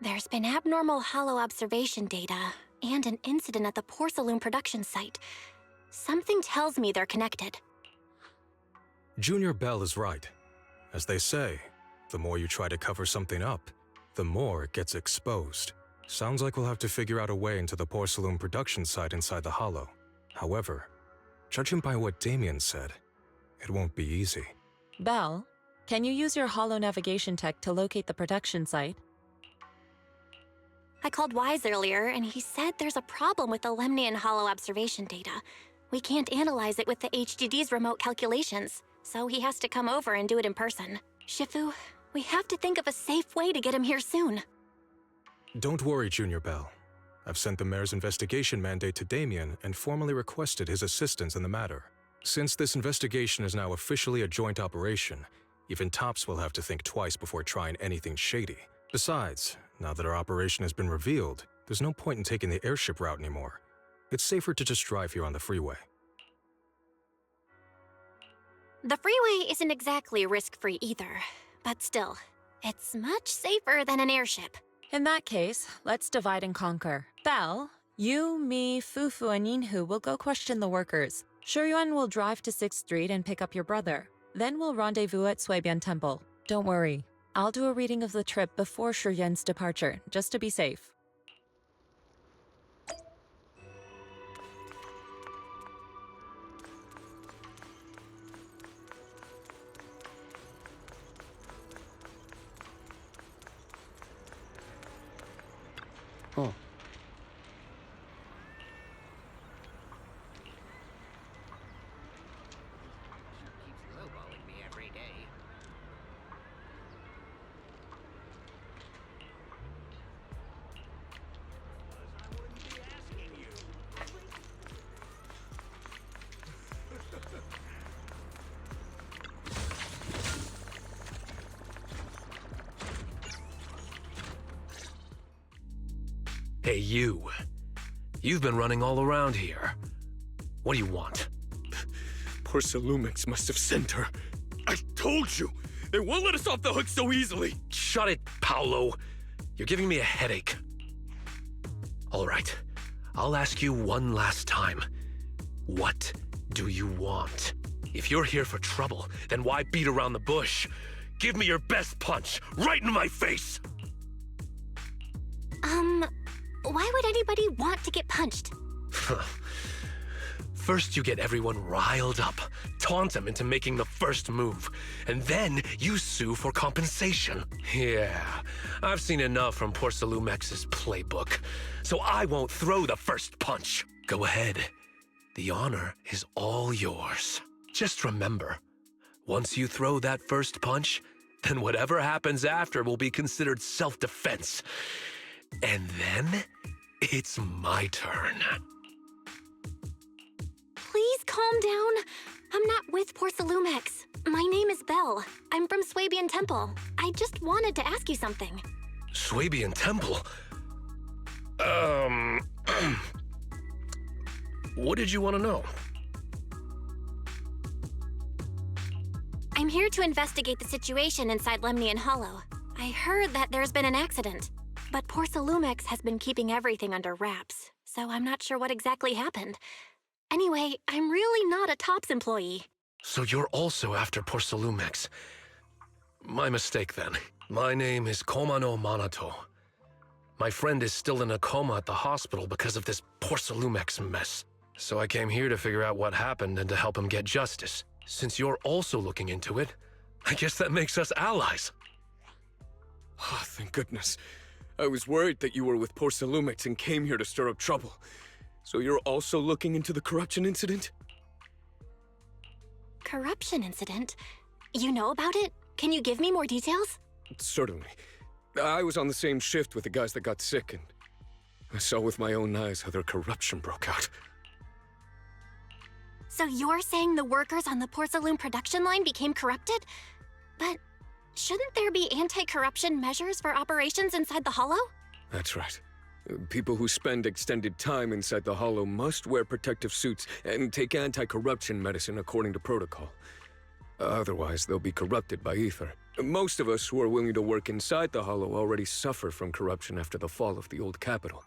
S2: There's been abnormal Hollow observation data and an incident at the porcelain production site. Something tells me they're connected.
S14: Junior Bell is right. As they say, the more you try to cover something up, the more it gets exposed. Sounds like we'll have to figure out a way into the porcelain production site inside the Hollow. However, judging by what Damien said, it won't be easy.
S9: Belle, can you use your Hollow navigation tech to locate the production site?
S2: I called Wise earlier, and he said there's a problem with the Lemnian Hollow observation data. We can't analyze it with the HDD's remote calculations, so he has to come over and do it in person. Shifu, we have to think of a safe way to get him here soon.
S14: Don't worry, Junior Bell. I've sent the mayor's investigation mandate to Damien and formally requested his assistance in the matter. Since this investigation is now officially a joint operation, even TOPS will have to think twice before trying anything shady. Besides, now that our operation has been revealed, there's no point in taking the airship route anymore. It's safer to just drive here on the freeway.
S2: The freeway isn't exactly risk-free either, but still, it's much safer than an airship.
S9: In that case, let's divide and conquer. Belle, you, me, Fufu, and Yinhu will go question the workers. Shuyuan will drive to 6th Street and pick up your brother. Then we'll rendezvous at Suibian Temple. Don't worry, I'll do a reading of the trip before Shuyuan's departure, just to be safe.
S10: Oh.
S13: Hey, you. You've been running all around here. What do you want?
S16: Porcelumix must have sent her. I told you! They won't let us off the hook so easily!
S13: Shut it, Paolo. You're giving me a headache. All right, I'll ask you one last time. What do you want? If you're here for trouble, then why beat around the bush? Give me your best punch, right in my face!
S2: Why would anybody want to get punched?
S13: First, you get everyone riled up, taunt them into making the first move, and then you sue for compensation. Yeah, I've seen enough from Porcelumex's playbook, so I won't throw the first punch. Go ahead. The honor is all yours. Just remember, once you throw that first punch, then whatever happens after will be considered self-defense. And then, it's my turn.
S2: Please calm down. I'm not with Porcelumex. My name is Belle. I'm from Swabian Temple. I just wanted to ask you something.
S13: Swabian Temple? What did you want to know?
S2: I'm here to investigate the situation inside Lemnian Hollow. I heard that there's been an accident, but Porcelumex has been keeping everything under wraps, so I'm not sure what exactly happened. Anyway, I'm really not a TOPS employee.
S13: So you're also after Porcelumex. My mistake, then. My name is Komano Manato. My friend is still in a coma at the hospital because of this Porcelumex mess. So I came here to figure out what happened and to help him get justice. Since you're also looking into it, I guess that makes us allies.
S16: Oh, thank goodness. I was worried that you were with Porcelumex and came here to stir up trouble. So you're also looking into the corruption incident?
S2: Corruption incident? You know about it? Can you give me more details?
S16: Certainly. I was on the same shift with the guys that got sick, and I saw with my own eyes how their corruption broke out.
S2: So you're saying the workers on the Porcelume production line became corrupted? But shouldn't there be anti-corruption measures for operations inside the Hollow?
S16: That's right. People who spend extended time inside the Hollow must wear protective suits and take anti-corruption medicine according to protocol. Otherwise, they'll be corrupted by ether. Most of us who are willing to work inside the Hollow already suffer from corruption after the fall of the old capital.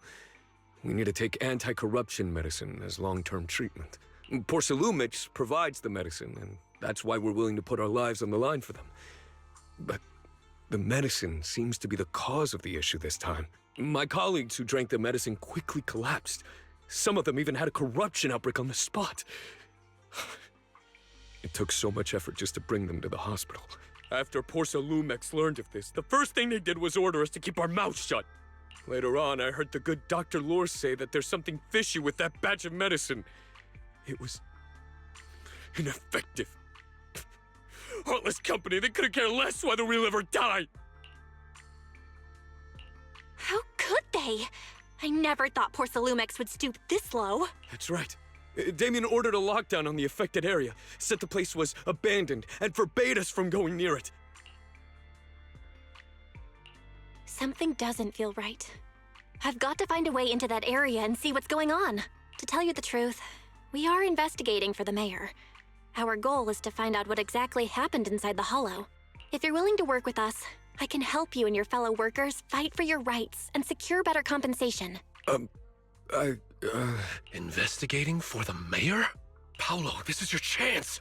S16: We need to take anti-corruption medicine as long-term treatment. Porcelumix provides the medicine, and that's why we're willing to put our lives on the line for them. But the medicine seems to be the cause of the issue this time. My colleagues who drank the medicine quickly collapsed. Some of them even had a corruption outbreak on the spot. It took so much effort just to bring them to the hospital. After Porcelumex learned of this, the first thing they did was order us to keep our mouths shut. Later on, I heard the good Dr. Lore say that there's something fishy with that batch of medicine. It was ineffective. Heartless company, they couldn't care less whether we live or die.
S2: How could they? I never thought Porcelumex would stoop this low.
S16: That's right. Damien ordered a lockdown on the affected area, said the place was abandoned, and forbade us from going near it.
S2: Something doesn't feel right. I've got to find a way into that area and see what's going on. To tell you the truth, we are investigating for the mayor. Our goal is to find out what exactly happened inside the Hollow. If you're willing to work with us, I can help you and your fellow workers fight for your rights and secure better compensation.
S13: Investigating for the mayor? Paolo, this is your chance.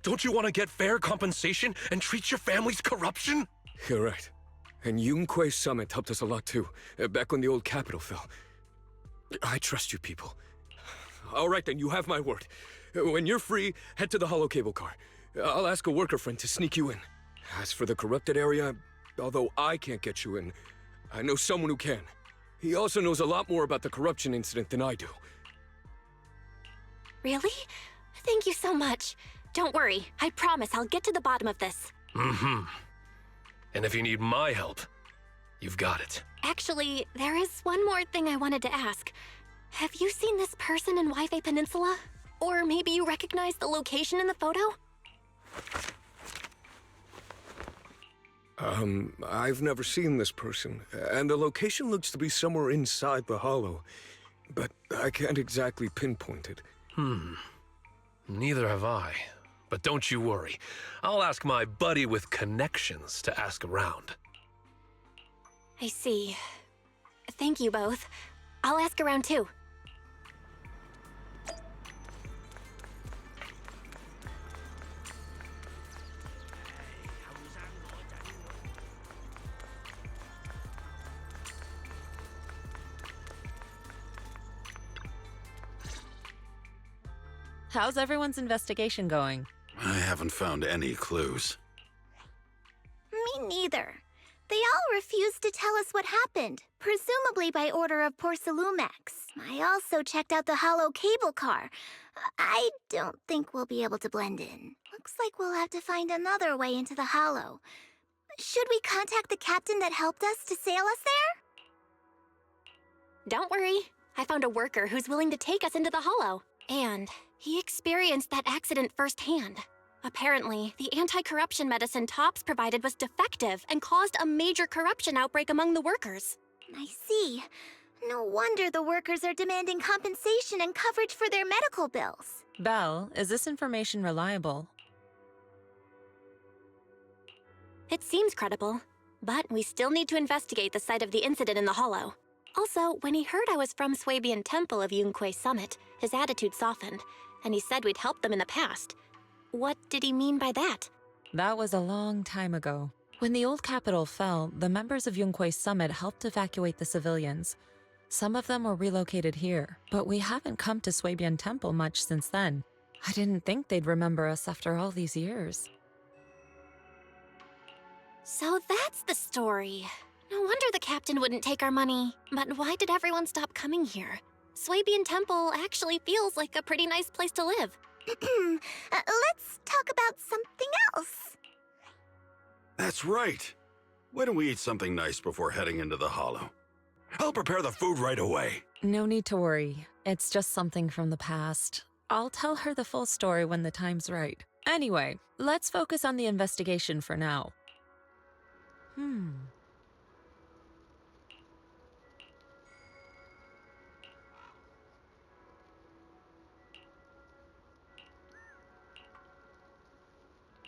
S13: Don't you want to get fair compensation and treat your family's corruption?
S16: You're right. And Yunquei Summit helped us a lot too, back when the old capital fell. I trust you people. All right then, you have my word. When you're free, head to the Hollow cable car. I'll ask a worker friend to sneak you in. As for the corrupted area, although I can't get you in, I know someone who can. He also knows a lot more about the corruption incident than I do.
S2: Really? Thank you so much. Don't worry, I promise I'll get to the bottom of this.
S13: Mm-hmm. And if you need my help, you've got it.
S2: Actually, there is one more thing I wanted to ask. Have you seen this person in Waifei Peninsula? Or maybe you recognize the location in the photo?
S16: I've never seen this person, and the location looks to be somewhere inside the Hollow, but I can't exactly pinpoint it.
S13: Neither have I. But don't you worry. I'll ask my buddy with connections to ask around.
S2: I see. Thank you both. I'll ask around too.
S9: How's everyone's investigation going?
S8: I haven't found any clues.
S3: Me neither. They all refused to tell us what happened, presumably by order of Porcelumex. I also checked out the hollow cable car. I don't think we'll be able to blend in. Looks like we'll have to find another way into the hollow. Should we contact the captain that helped us to sail us there?
S2: Don't worry. I found a worker who's willing to take us into the hollow. And he experienced that accident firsthand. Apparently, the anti-corruption medicine Tops provided was defective and caused a major corruption outbreak among the workers.
S3: I see. No wonder the workers are demanding compensation and coverage for their medical bills.
S9: Belle, is this information reliable?
S2: It seems credible, but we still need to investigate the site of the incident in the hollow. Also, when he heard I was from Swabian Temple of Yunquay Summit, his attitude softened, and he said we'd helped them in the past. What did he mean by that?
S9: That was a long time ago. When the old capital fell, the members of Yunquay Summit helped evacuate the civilians. Some of them were relocated here, but we haven't come to Swabian Temple much since then. I didn't think they'd remember us after all these years.
S2: So that's the story. No wonder the captain wouldn't take our money. But why did everyone stop coming here? Swabian Temple actually feels like a pretty nice place to live.
S3: Let's talk about something else.
S8: That's right. Why don't we eat something nice before heading into the hollow? I'll prepare the food right away.
S9: No need to worry. It's just something from the past. I'll tell her the full story when the time's right. Anyway, let's focus on the investigation for now.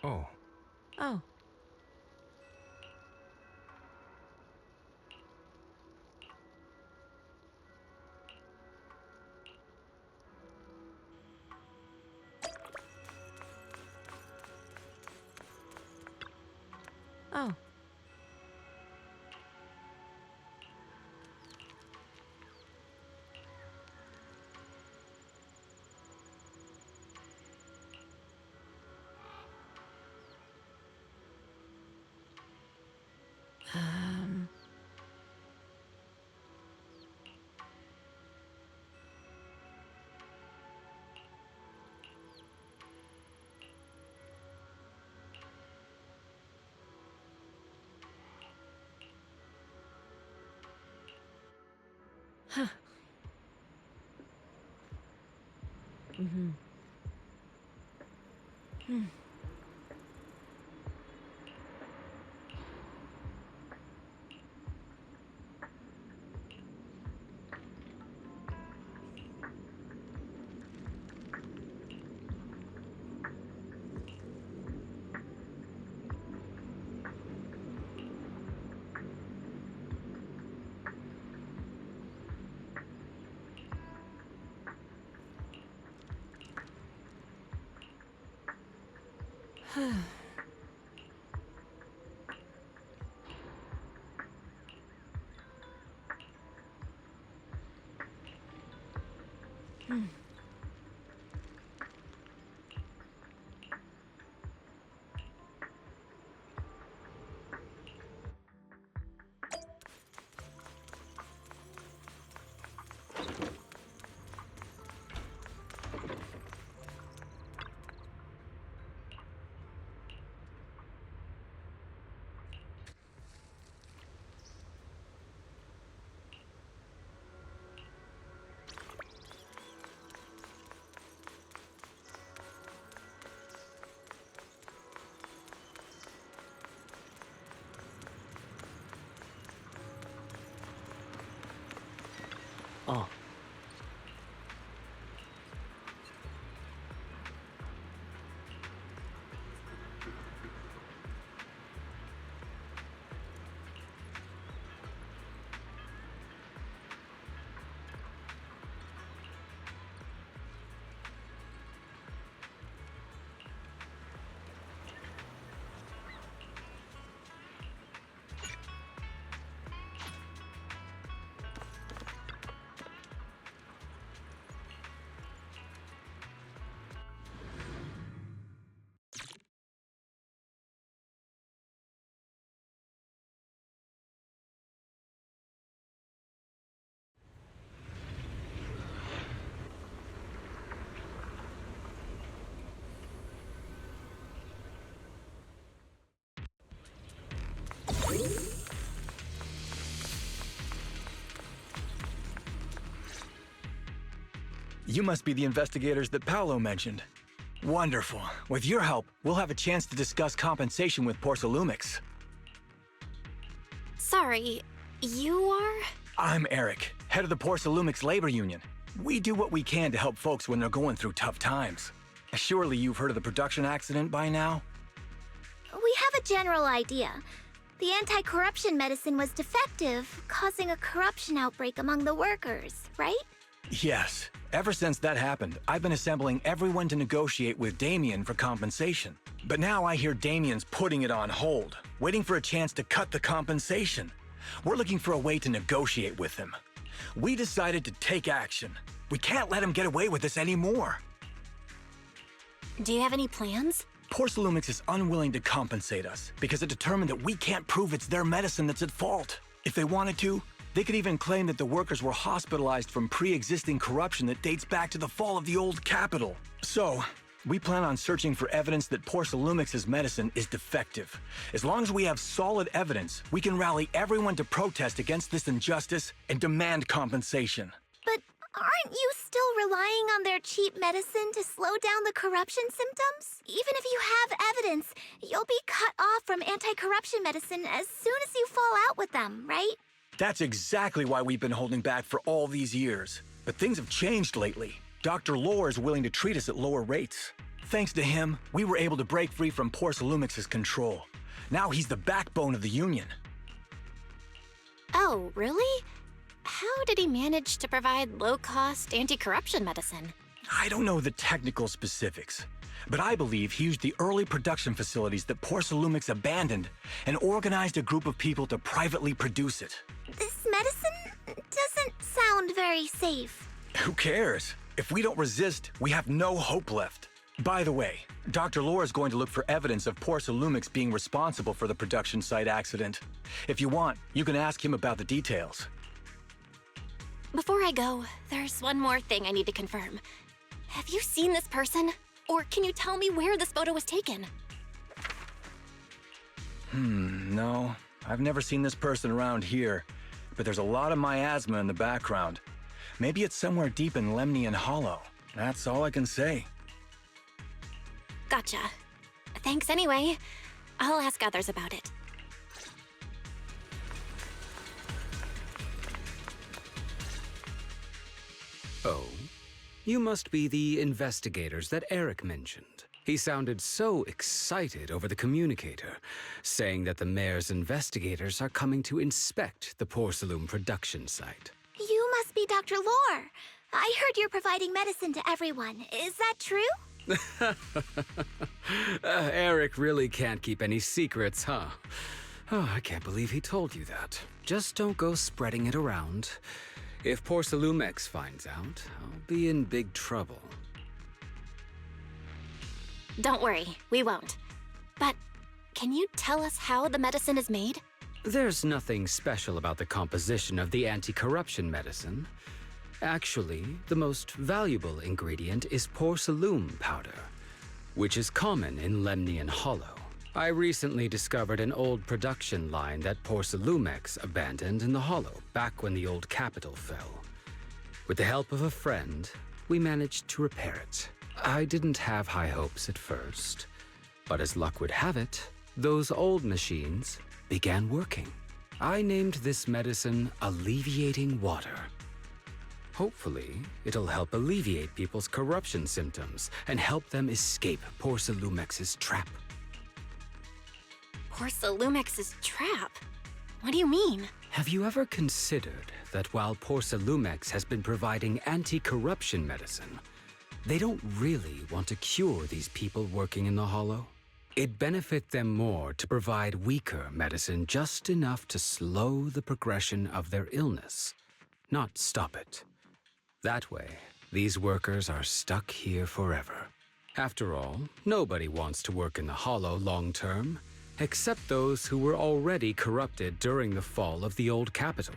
S14: Oh.
S9: Oh. Oh. Huh.
S17: You must be the investigators that Paolo mentioned. Wonderful. With your help, we'll have a chance to discuss compensation with Porsalumix.
S2: Sorry, you are?
S17: I'm Eric, head of the Porsalumix Labor Union. We do what we can to help folks when they're going through tough times. Surely you've heard of the production accident by now?
S3: We have a general idea. The anti-corruption medicine was defective, causing a corruption outbreak among the workers, right?
S17: Yes. Ever since that happened, I've been assembling everyone to negotiate with Damien for compensation. But now I hear Damien's putting it on hold, waiting for a chance to cut the compensation. We're looking for a way to negotiate with him. We decided to take action. We can't let him get away with this anymore.
S2: Do you have any plans?
S17: Porsalumix is unwilling to compensate us because it determined that we can't prove it's their medicine that's at fault. If they wanted to, they could even claim that the workers were hospitalized from pre-existing corruption that dates back to the fall of the old capital. So, we plan on searching for evidence that Porsalumix's medicine is defective. As long as we have solid evidence, we can rally everyone to protest against this injustice and demand compensation.
S3: But aren't you still relying on their cheap medicine to slow down the corruption symptoms? Even if you have evidence, you'll be cut off from anti-corruption medicine as soon as you fall out with them, right?
S17: That's exactly why we've been holding back for all these years. But things have changed lately. Dr. Lore is willing to treat us at lower rates. Thanks to him, we were able to break free from Porsalumix's control. Now he's the backbone of the Union.
S2: Oh, really? How did he manage to provide low-cost anti-corruption medicine?
S17: I don't know the technical specifics, but I believe he used the early production facilities that Porsalumix abandoned and organized a group of people to privately produce it.
S3: This medicine doesn't sound very safe.
S17: Who cares? If we don't resist, we have no hope left. By the way, Dr. Lore is going to look for evidence of Porsalumix being responsible for the production site accident. If you want, you can ask him about the details.
S2: Before I go, there's one more thing I need to confirm. Have you seen this person? Or can you tell me where this photo was taken?
S17: No. I've never seen this person around here, but there's a lot of miasma in the background. Maybe it's somewhere deep in Lemnian Hollow. That's all I can say.
S2: Gotcha. Thanks anyway. I'll ask others about it.
S18: Oh, you must be the investigators that Eric mentioned. He sounded so excited over the communicator, saying that the mayor's investigators are coming to inspect the Porsalum production site.
S3: You must be Dr. Lore. I heard you're providing medicine to everyone. Is that true?
S18: Eric really can't keep any secrets, huh? Oh, I can't believe he told you that. Just don't go spreading it around. If Porsalumix finds out, I'll be in big trouble.
S2: Don't worry, we won't. But can you tell us how the medicine is made?
S18: There's nothing special about the composition of the anti-corruption medicine. Actually, the most valuable ingredient is Porsalum powder, which is common in Lemnian Hollow. I recently discovered an old production line that Porsalumix abandoned in the Hollow back when the old capital fell. With the help of a friend, we managed to repair it. I didn't have high hopes at first, but as luck would have it, those old machines began working. I named this medicine Alleviating Water. Hopefully, it'll help alleviate people's corruption symptoms and help them escape Porsalumix's trap.
S2: Porsalumix's trap? What do you mean?
S18: Have you ever considered that while Porsalumix has been providing anti-corruption medicine, they don't really want to cure these people working in the Hollow? It'd benefit them more to provide weaker medicine just enough to slow the progression of their illness, not stop it. That way, these workers are stuck here forever. After all, nobody wants to work in the Hollow long term, except those who were already corrupted during the fall of the old capital.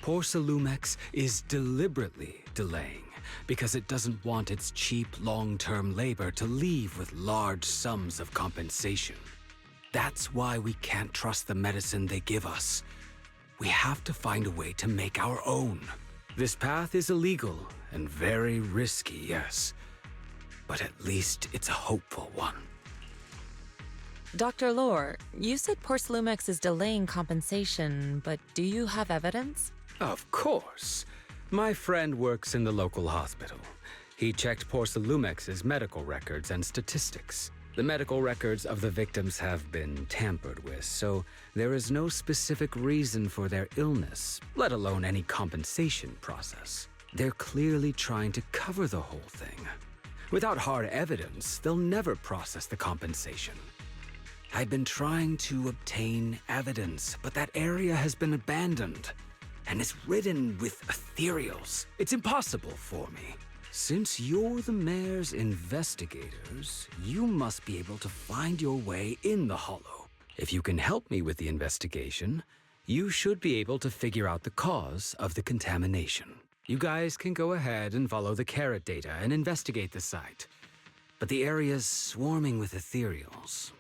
S18: Porsalumix is deliberately delaying because it doesn't want its cheap long-term labor to leave with large sums of compensation. That's why we can't trust the medicine they give us. We have to find a way to make our own. This path is illegal and very risky, yes. But at least it's a hopeful one.
S9: Dr. Lore, you said Porcelumex is delaying compensation, but do you have evidence?
S18: Of course. My friend works in the local hospital. He checked Porcelumex's medical records and statistics. The medical records of the victims have been tampered with, so there is no specific reason for their illness, let alone any compensation process. They're clearly trying to cover the whole thing. Without hard evidence, they'll never process the compensation. I've been trying to obtain evidence, but that area has been abandoned and is ridden with ethereals. It's impossible for me. Since you're the mayor's investigators, you must be able to find your way in the Hollow. If you can help me with the investigation, you should be able to figure out the cause of the contamination. You guys can go ahead and follow the carrot data and investigate the site. But the area's swarming with ethereals.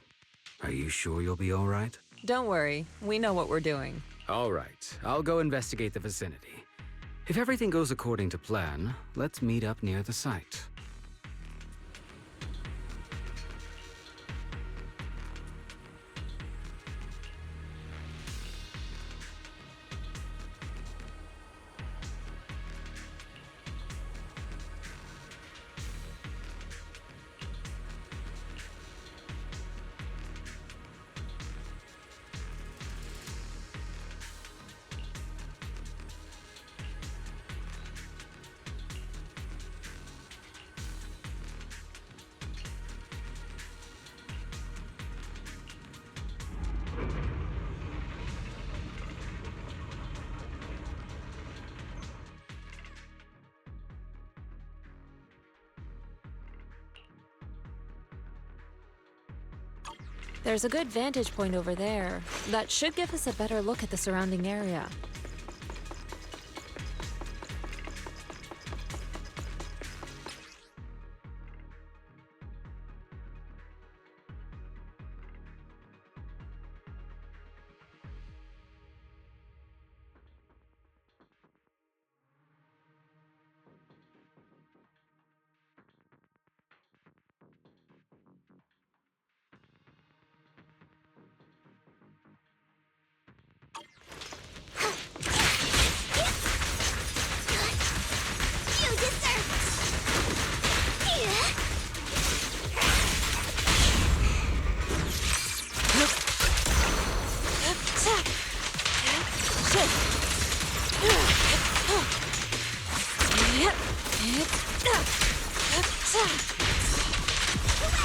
S18: Are you sure you'll be all right?
S9: Don't worry, we know what we're doing.
S18: All right, I'll go investigate the vicinity. If everything goes according to plan, let's meet up near the site.
S9: There's a good vantage point over there. That should give us a better look at the surrounding area.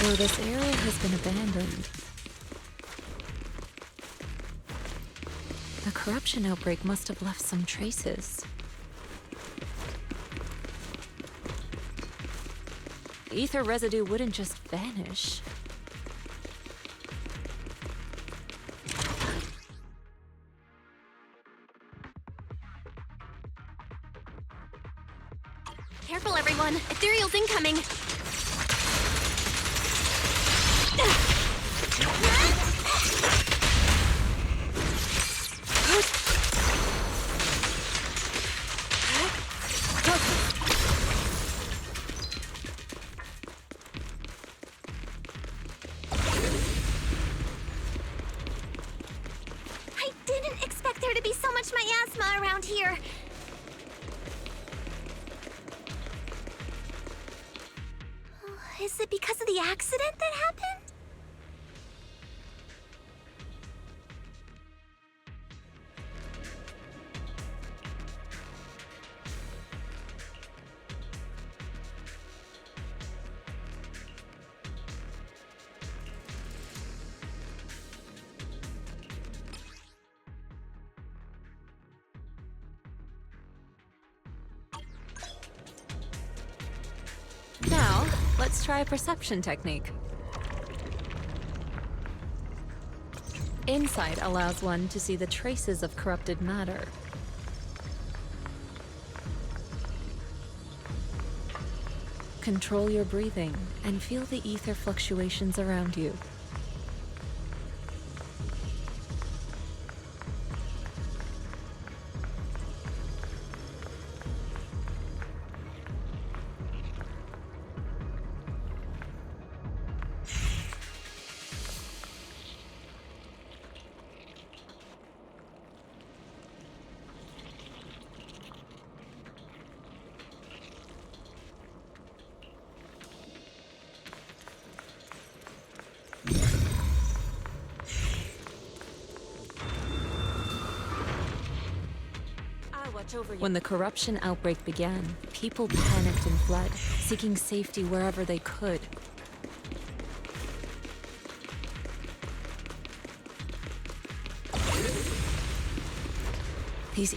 S9: Well, this area has been abandoned. The corruption outbreak must have left some traces. Ether residue wouldn't just vanish.
S2: Careful, everyone! Ethereal's incoming!
S3: I didn't expect there to be so much miasma around here. Is it because of the accident that happened?
S9: Now, let's try a perception technique. Insight allows one to see the traces of corrupted matter. Control your breathing and feel the ether fluctuations around you.
S2: watch over you.
S9: When the corruption outbreak began, people panicked and fled, seeking safety wherever they could. These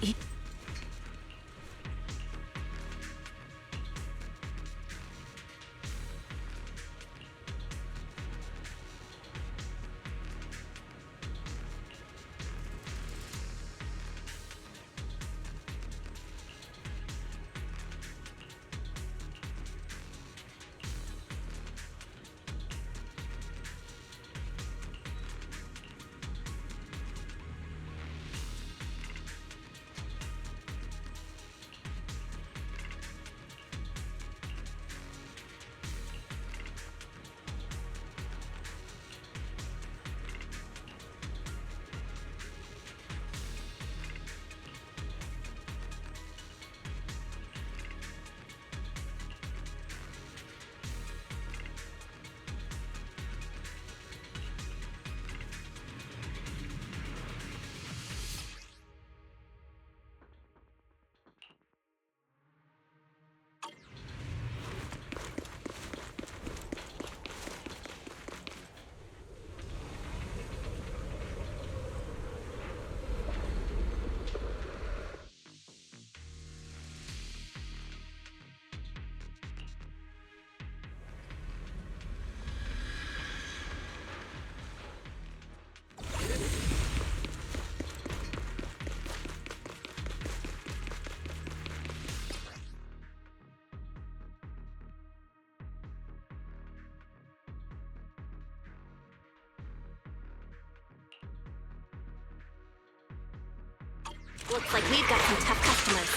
S2: Looks like we've got some tough customers.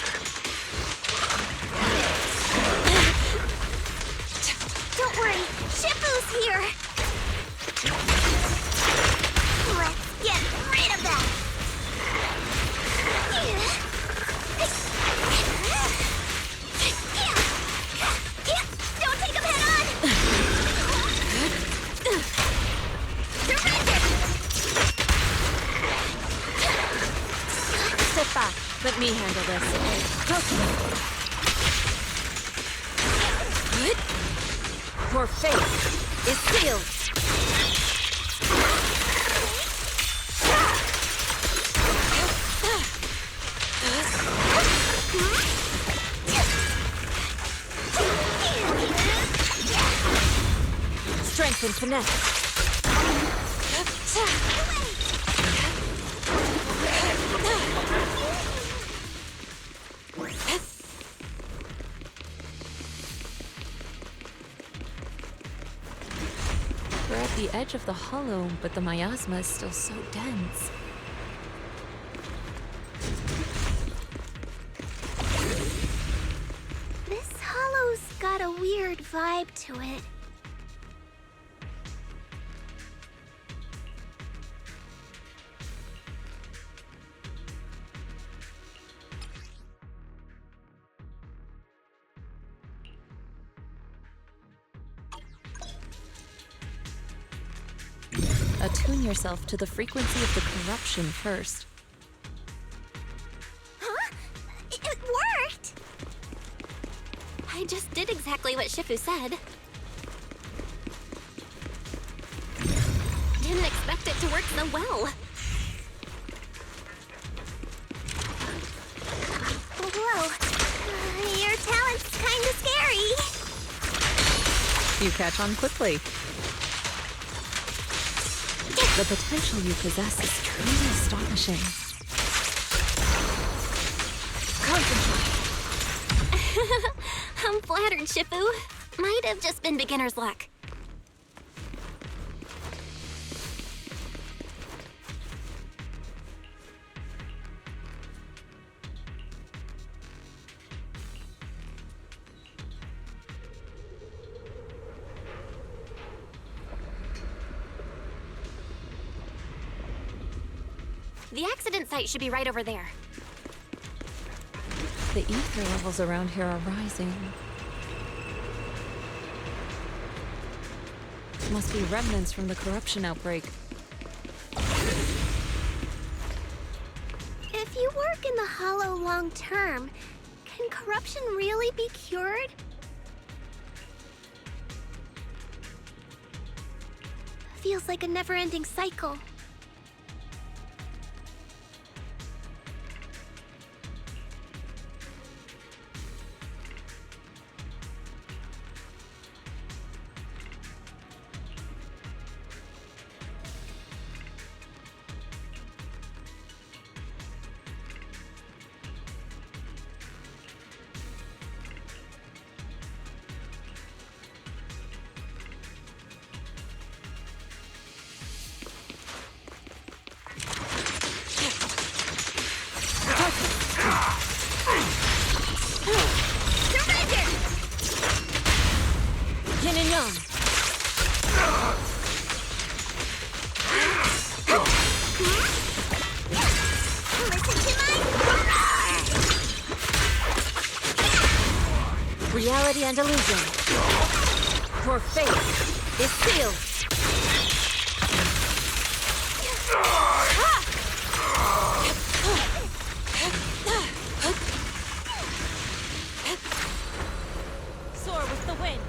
S3: Don't worry, Shifu's here! Let's get rid of that! Don't take him head on! Surrender!
S9: Step back. Let me handle this.
S2: Good.
S9: Your fate is sealed. Strength and finesse. We're at the edge of the hollow, but the miasma is still so dense.
S3: This hollow's got a weird vibe to it.
S9: Attune yourself to the frequency of the corruption first.
S3: Huh? It worked!
S2: I just did exactly what Shifu said. Didn't expect it to work so well.
S3: Whoa. Your talent's kinda scary.
S9: You catch on quickly. The potential you possess is truly astonishing.
S2: Concentrate. I'm flattered, Shifu. Might have just been beginner's luck. The accident site should be right over there.
S9: The ether levels around here are rising. Must be remnants from the corruption outbreak.
S3: If If you work in the Hollow long term, can corruption really be cured? Feels like a never-ending cycle.
S9: Yin and yang. Reality and illusion. Your fate is sealed. Soar with the wind.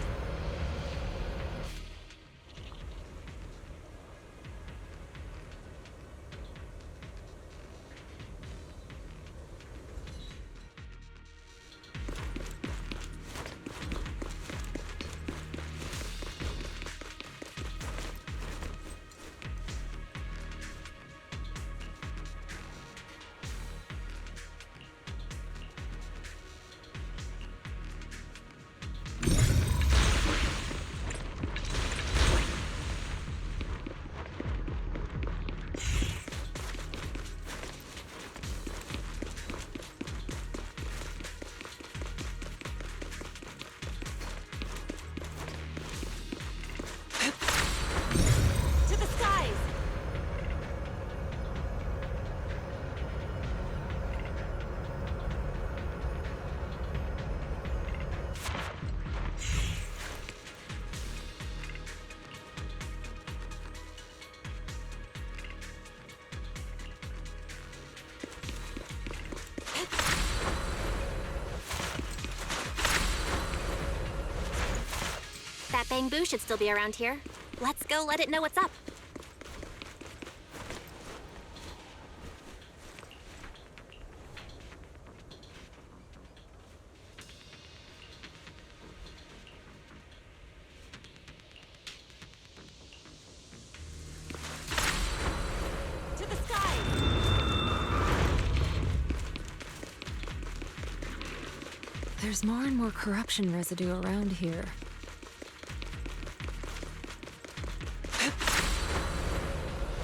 S2: That bamboo should still be around here. Let's go let it know what's up.
S9: To the sky! There's more and more corruption residue around here.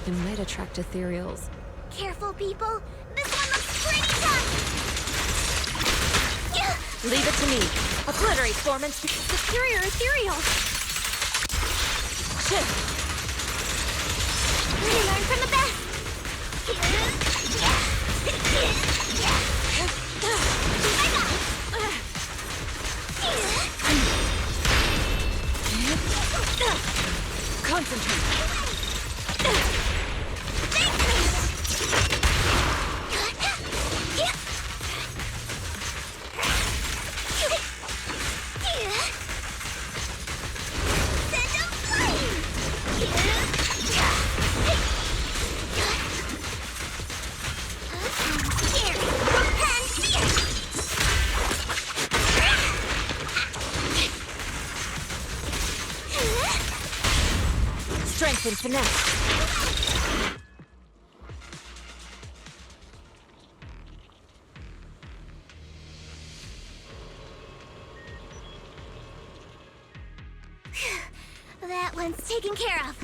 S9: It might attract ethereals.
S3: Careful, people. This one looks pretty tough.
S9: Leave it to me. Obliterate Formant's
S2: superior ethereal.
S9: Shift.
S3: We learn from the best.
S9: Concentrate. Strength and finesse.
S3: That one's taken care of.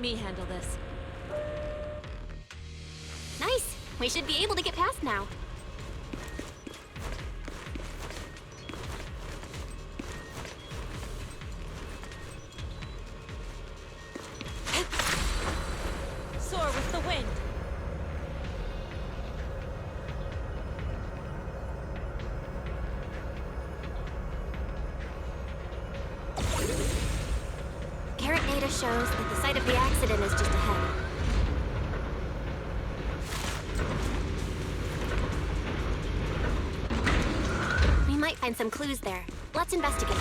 S9: me handle this.
S2: Nice. We should be able to get past now.
S9: Soar with the wind.
S2: Garrett data shows that the site of the accident is just ahead. We might find some clues there. Let's investigate.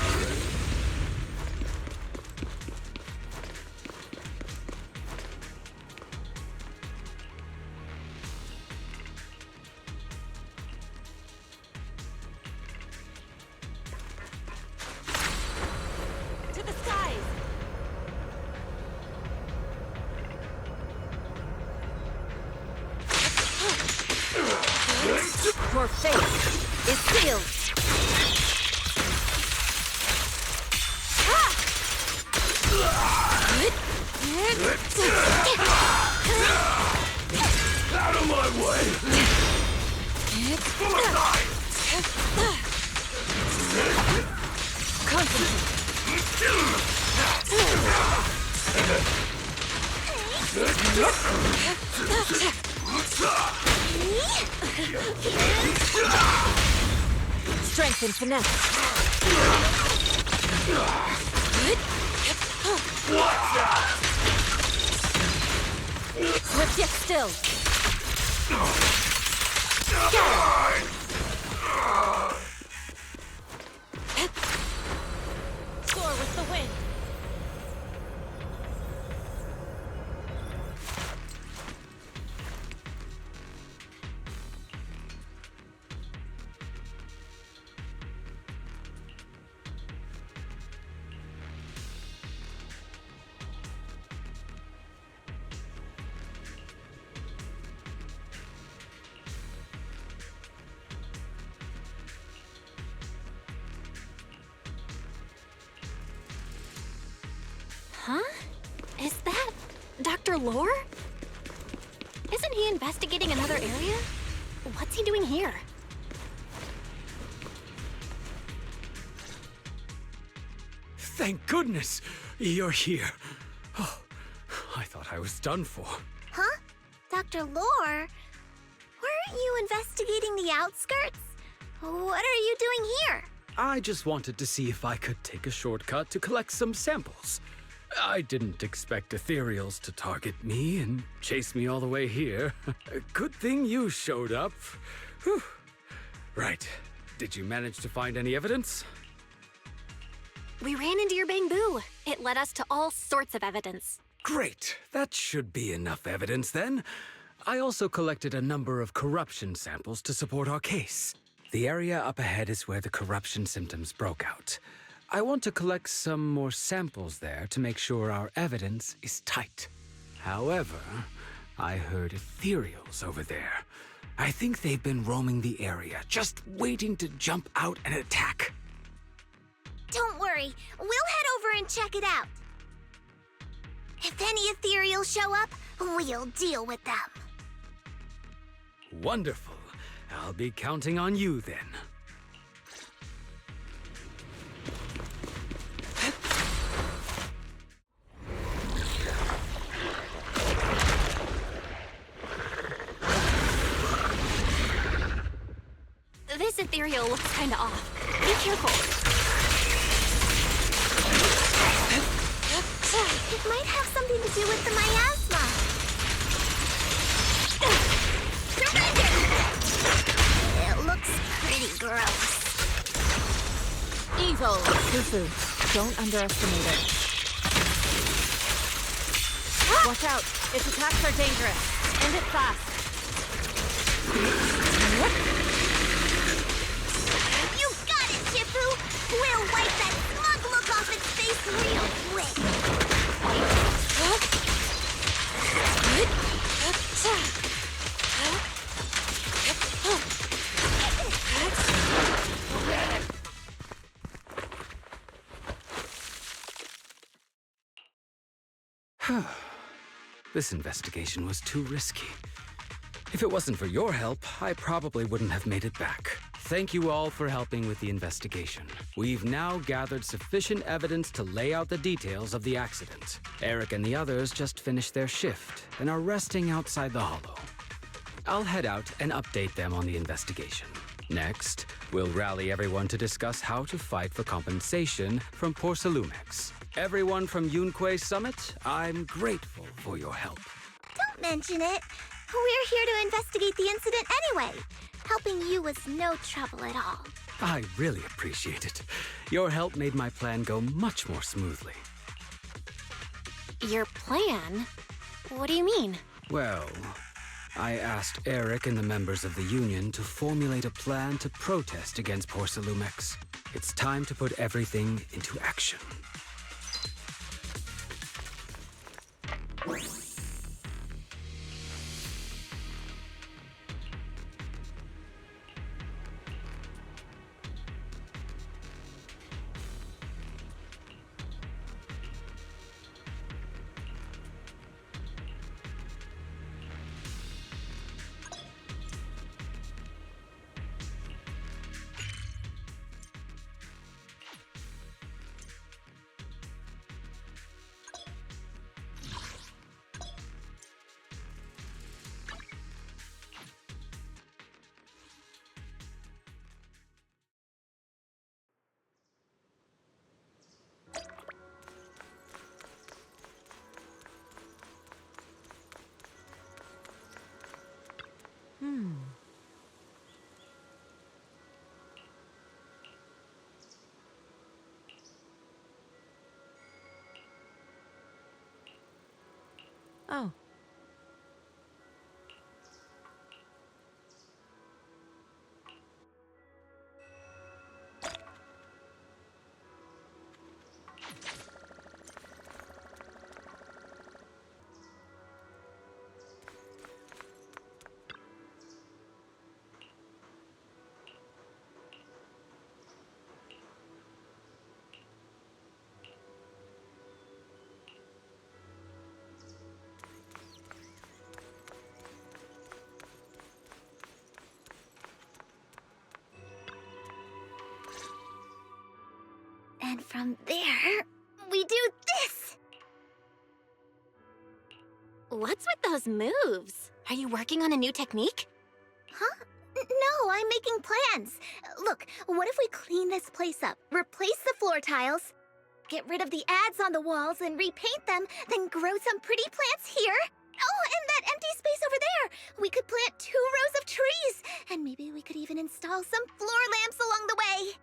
S9: To the skies! Your fate is sealed!
S8: Out of my way!
S9: Strength and finesse. Swift yet still. Soar with the wind.
S2: Huh? Is that Dr. Lore? Isn't he investigating another area? What's he doing here?
S18: Thank goodness you're here. Oh, I thought I was done for.
S3: Huh? Dr. Lore? Weren't you investigating the outskirts? What are you doing here?
S18: I just wanted to see if I could take a shortcut to collect some samples. I didn't expect ethereals to target me and chase me all the way here. Good thing you showed up. Whew. Right. Did you manage to find any evidence?
S2: We ran into your bamboo. It led us to all sorts of evidence.
S18: Great. That should be enough evidence then. I also collected a number of corruption samples to support our case. The area up ahead is where the corruption symptoms broke out. I want to collect some more samples there to make sure our evidence is tight. However, I heard ethereals over there. I think they've been roaming the area, just waiting to jump out and attack.
S3: Don't worry, we'll head over and check it out. If any ethereals show up, we'll deal with them.
S18: Wonderful. I'll be counting on you then.
S2: This ethereal looks kinda off. Be careful.
S3: It might have something to do with the miasma. It looks pretty gross.
S9: Evil, Fufu. Don't underestimate it. Watch out. Its attacks are dangerous. End it fast.
S3: You got it, Shifu! We'll wipe that smug look off its face real quick.
S18: This investigation was too risky. If it wasn't for your help, I probably wouldn't have made it back. Thank you all for helping with the investigation. We've now gathered sufficient evidence to lay out the details of the accident. Eric and the others just finished their shift and are resting outside the hollow. I'll head out and update them on the investigation. Next, we'll rally everyone to discuss how to fight for compensation from Porcelumex. Everyone from Yunquay Summit, I'm grateful for your help.
S3: Don't mention it. We're here to investigate the incident anyway. Helping you was no trouble at all.
S18: I really appreciate it. Your help made my plan go much more smoothly.
S2: Your plan? What do you mean?
S18: Well, I asked Eric and the members of the Union to formulate a plan to protest against Porcelumex. It's time to put everything into action.
S9: Oh.
S3: And from there, we do this!
S2: What's with those moves? Are you working on a new technique?
S3: Huh? No, I'm making plans. Look, what if we clean this place up, replace the floor tiles, get rid of the ads on the walls and repaint them, then grow some pretty plants here? Oh, and that empty space over there! We could plant 2 rows of trees, and maybe we could even install some floor lamps along the way.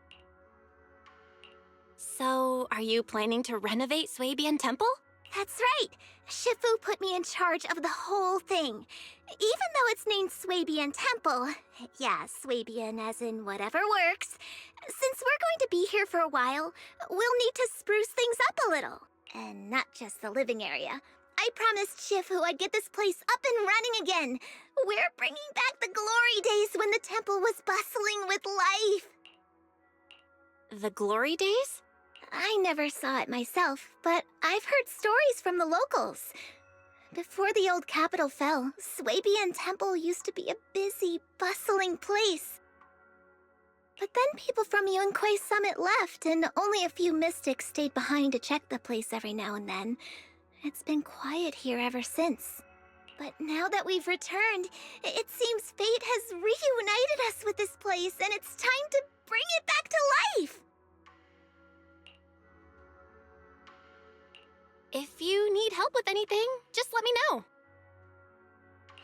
S2: So, are you planning to renovate Swabian Temple?
S3: That's right. Shifu put me in charge of the whole thing. Even though it's named Swabian Temple. Yeah, Swabian as in whatever works. Since we're going to be here for a while, we'll need to spruce things up a little. And not just the living area. I promised Shifu I'd get this place up and running again. We're bringing back the glory days when the temple was bustling with life.
S2: The glory days?
S3: I never saw it myself, but I've heard stories from the locals. Before the old capital fell, Swabian Temple used to be a busy, bustling place. But then people from Yunquay Summit left, and only a few mystics stayed behind to check the place every now and then. It's been quiet here ever since. But now that we've returned, it seems fate has reunited us with this place, and it's time to bring it back to life!
S2: If you need help with anything, just let me know.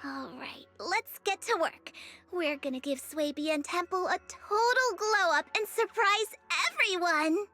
S3: All right, let's get to work. We're gonna give Swabian Temple a total glow-up and surprise everyone!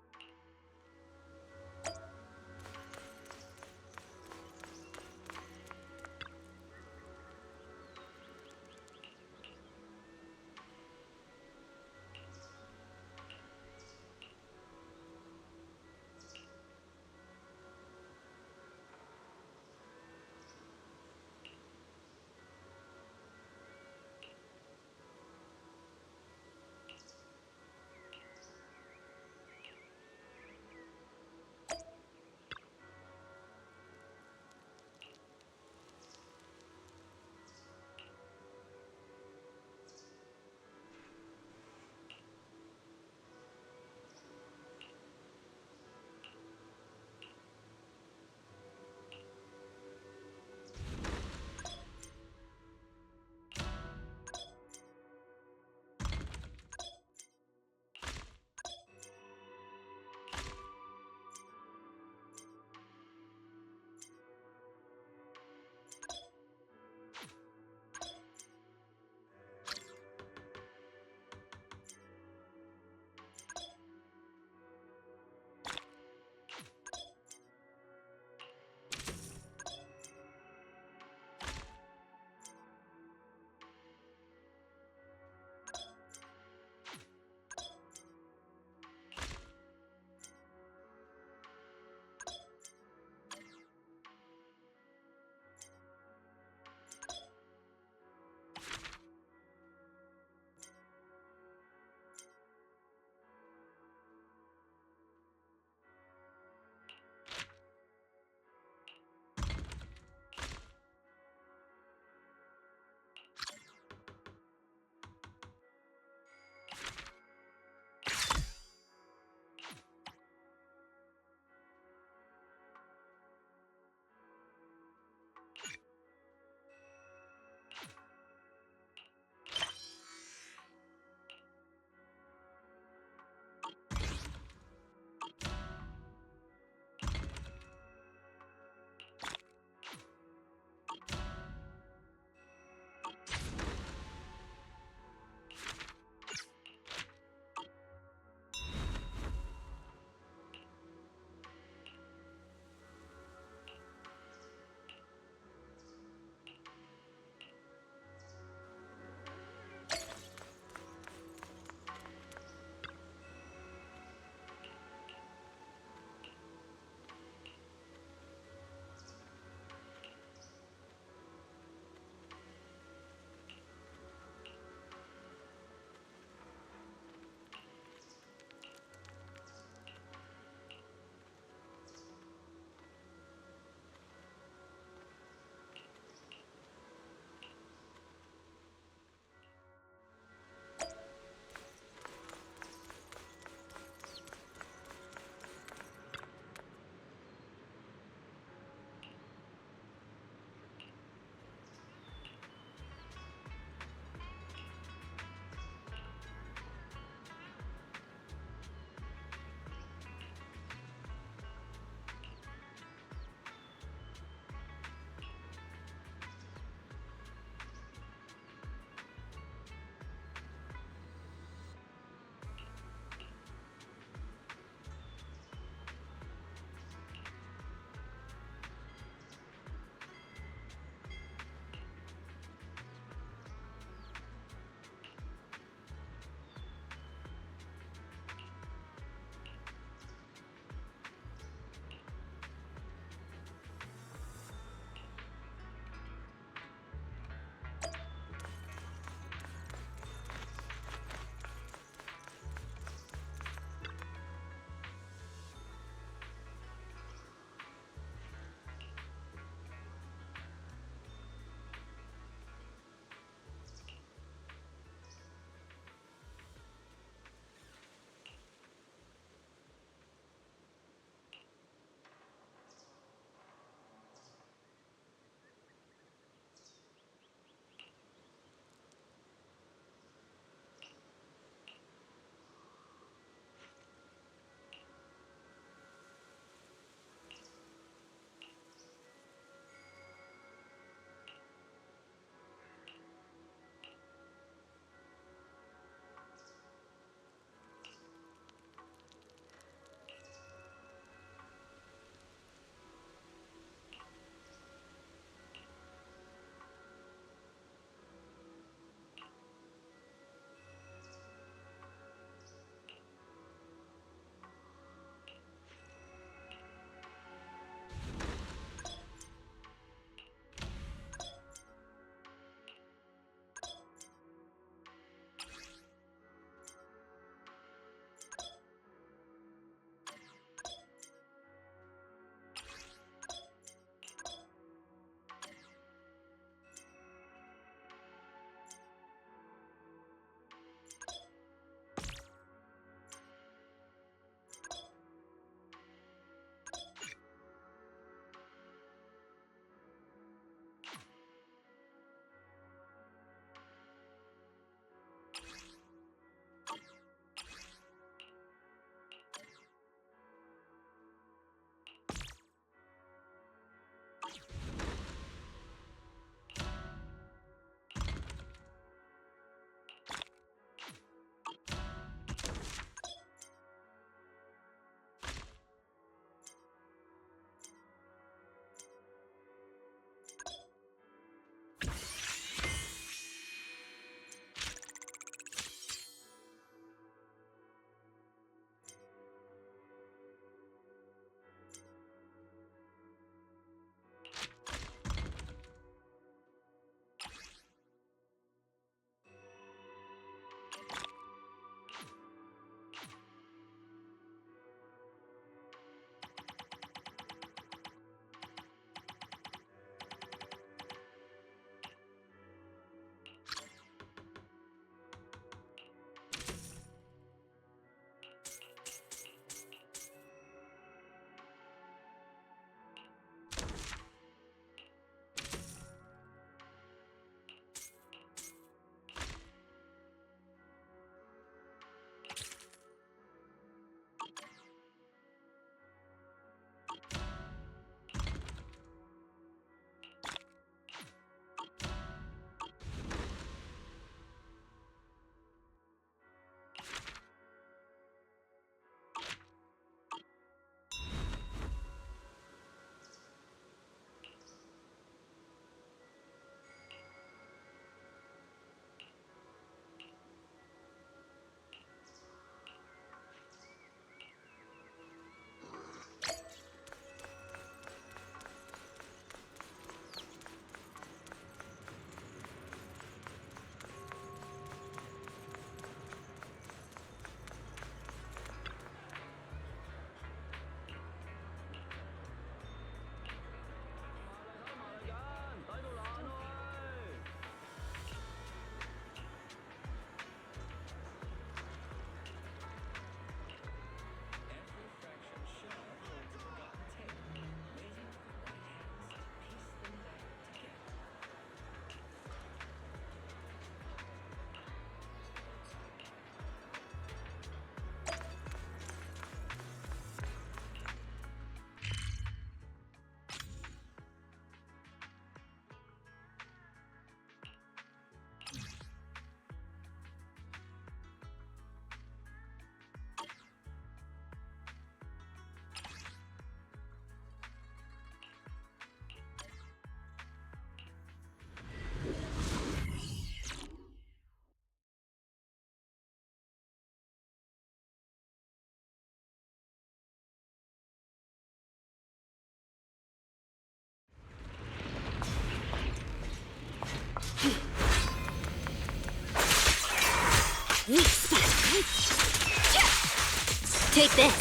S2: Take this.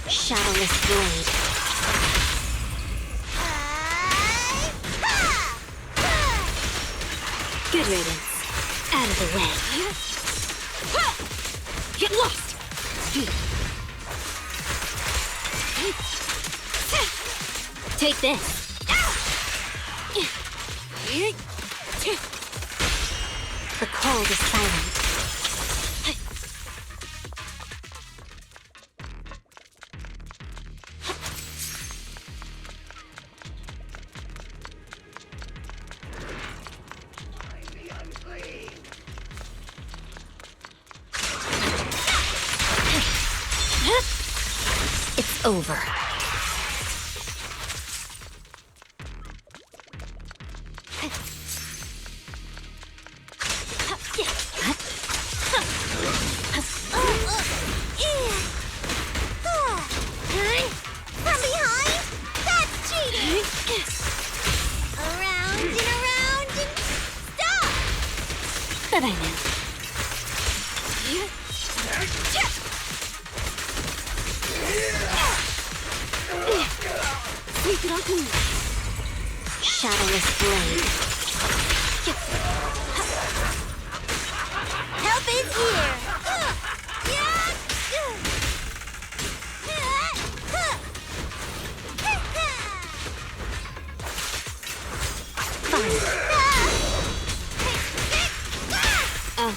S2: Shadowless blade. Good riddance. Out of the way. Get lost! Take this. The cold is silent. It's over.
S3: From behind? That's cheating! Around and around and stop!
S2: But I know. Shadowless blade.
S3: Help is here!
S2: Oh.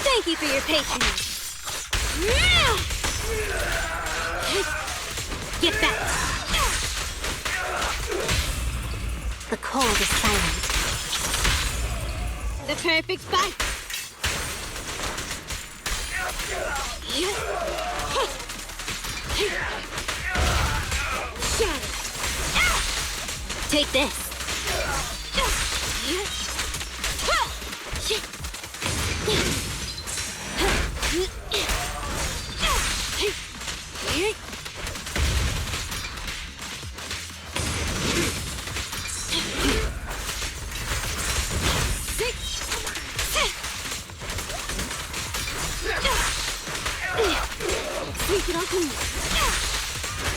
S2: Thank you for your patience. Get back. The cold is silent. The perfect bite. Take this.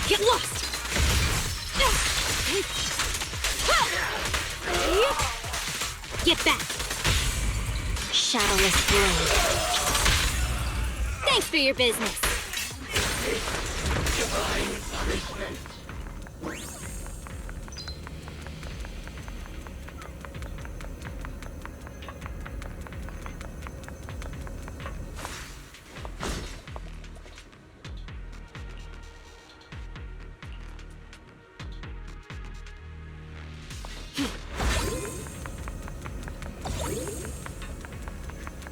S2: Get lost! Get back! Shadowless blade. Thanks for your business.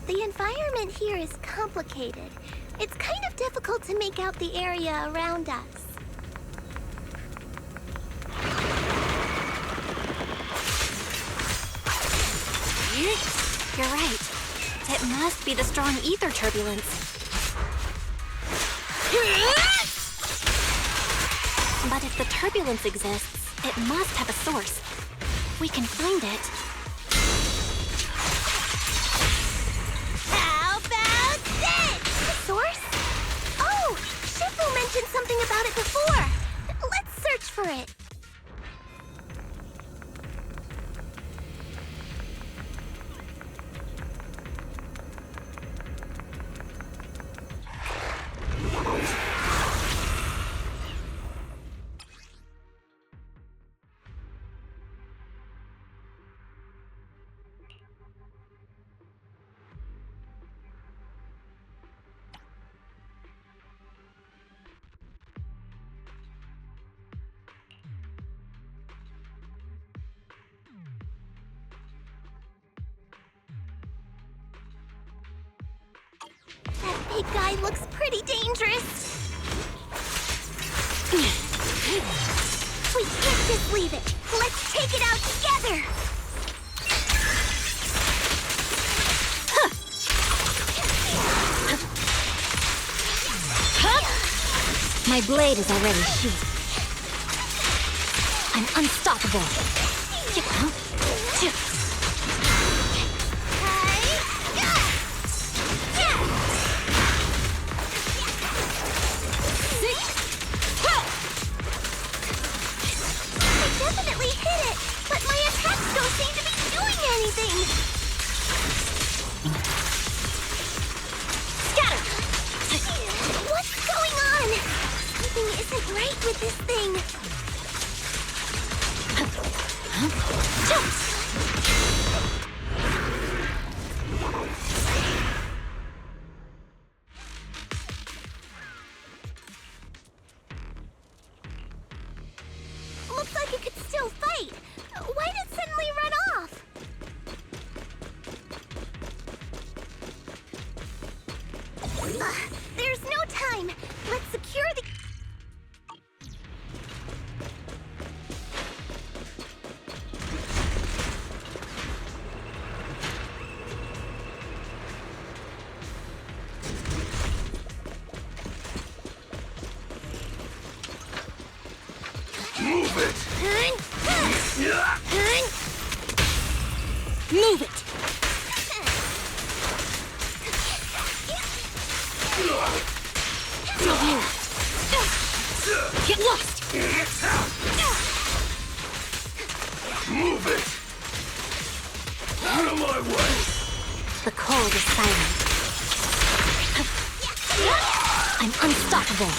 S3: The environment here is complicated. It's kind of difficult to make out the area around us.
S2: You're right. It must be the strong ether turbulence. But if the turbulence exists, it must have a source. We can find it.
S3: How about this? The source? Oh, Shifu mentioned something about it before. Let's search for it. That big guy looks pretty dangerous. We can't just leave it. Let's take it out together.
S2: My blade is already sheathed. I'm unstoppable.
S3: Definitely hit it, but my attacks don't seem to be doing anything.
S2: Scatter!
S3: What's going on? Something isn't right with this thing. Looks like it could still fight. Why did it suddenly run off? There's no time. Let's secure the...
S8: Move it!
S2: Move it! Get lost!
S8: Move it! Out of my way!
S2: The cold is silent. I'm unstoppable.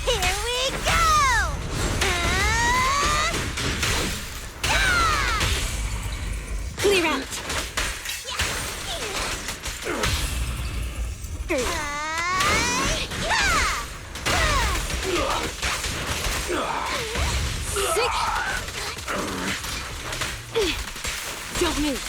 S3: Here we go!
S2: Clear out. Don't move.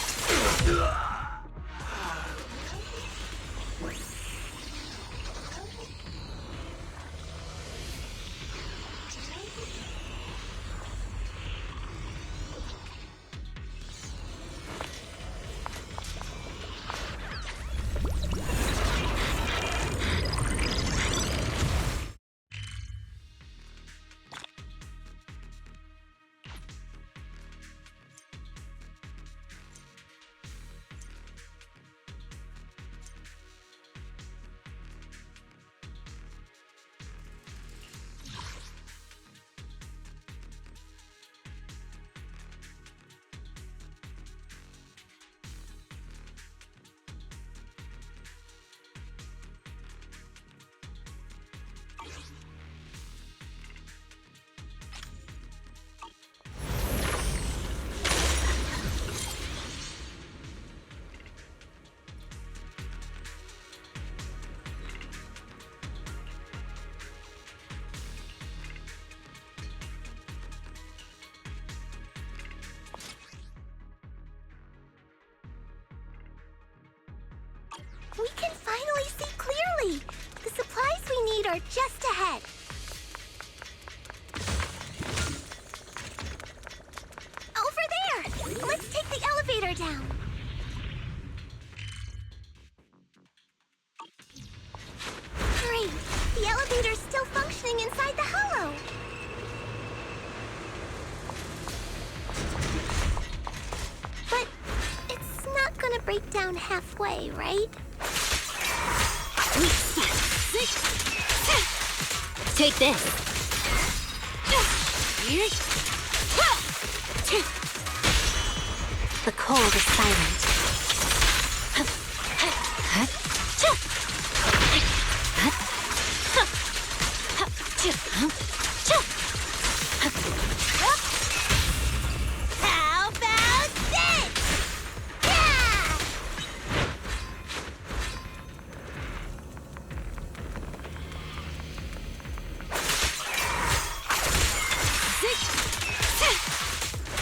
S3: We can finally see clearly. The supplies we need are just ahead. Over there! Let's take the elevator down. Great! The elevator's still functioning inside the hollow. But it's not gonna break down halfway, right?
S2: Take this. The cold is silent.
S3: How about this? Yeah!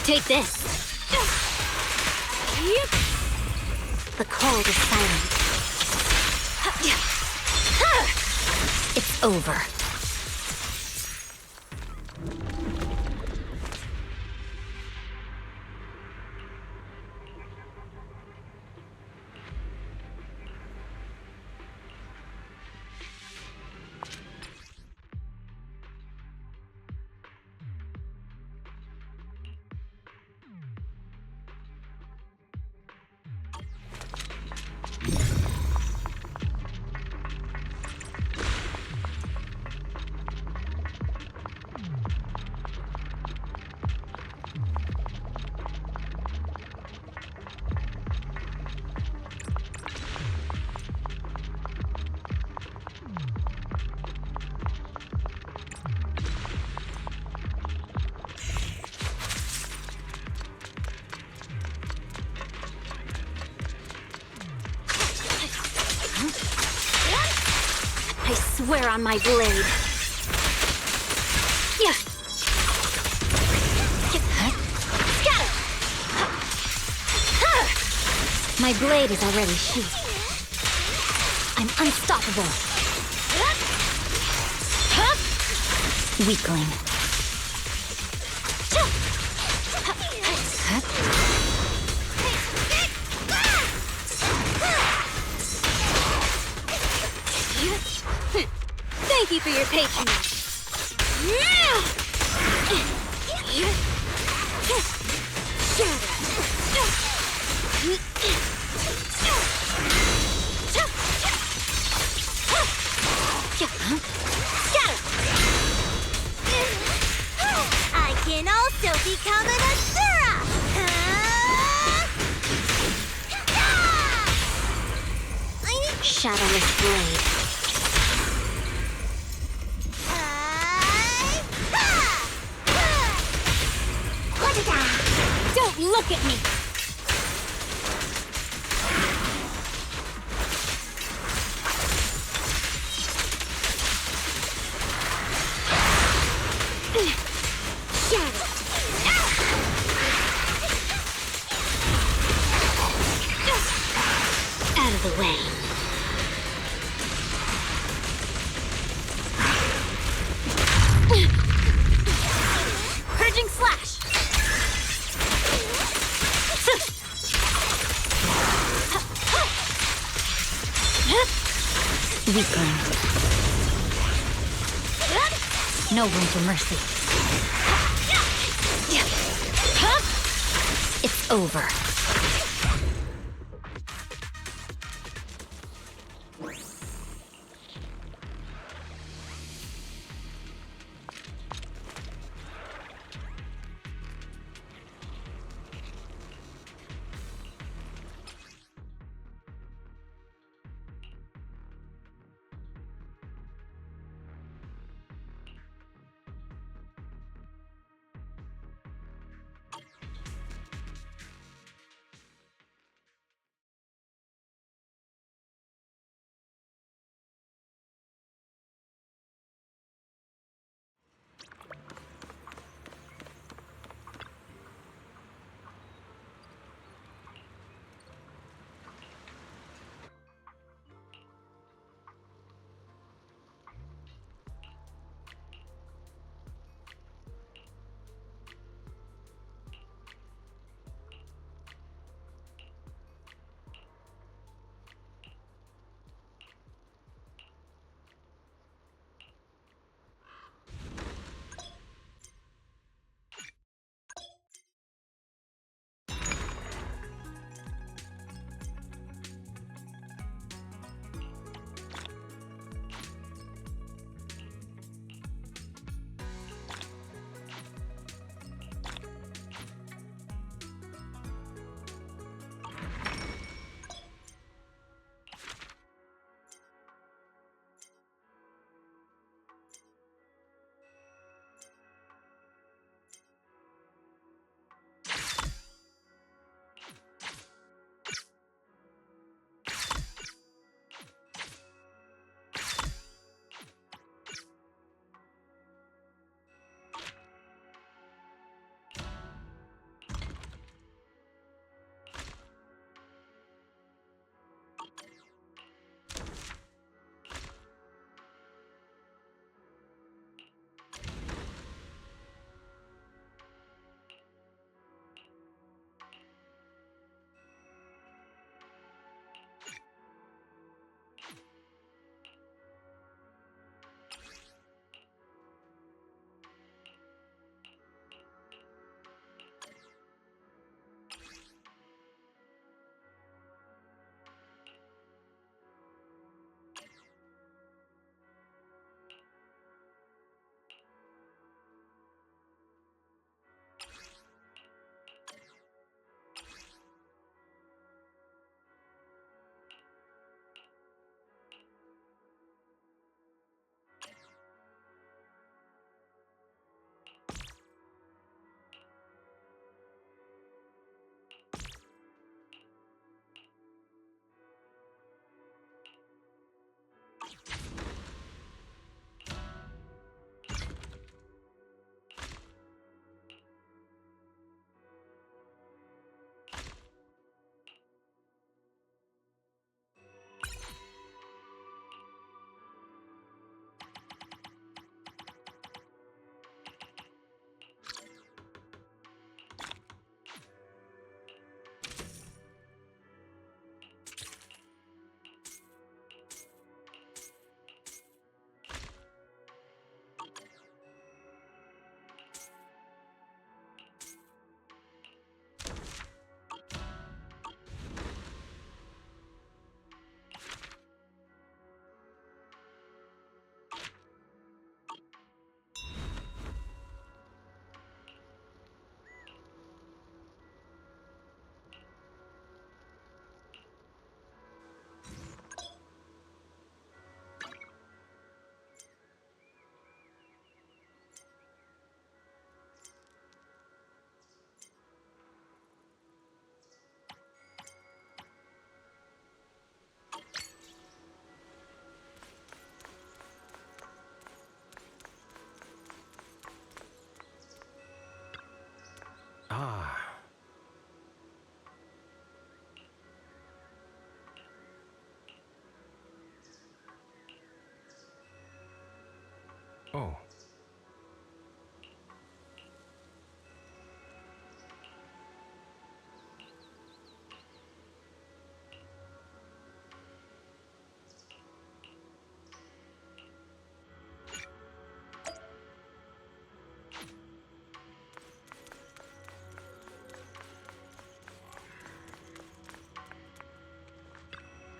S2: Take this. The cold is silent. It's over. wear on my blade. Yeah. Scatter! My blade is already sheathed. I'm unstoppable. Weakling. Thank you for your patronage.
S3: I can also become an Asura!
S2: Shadowless blade. Don't look at me! Out of the way. Purging slash! Weakling. No room for mercy. It's over.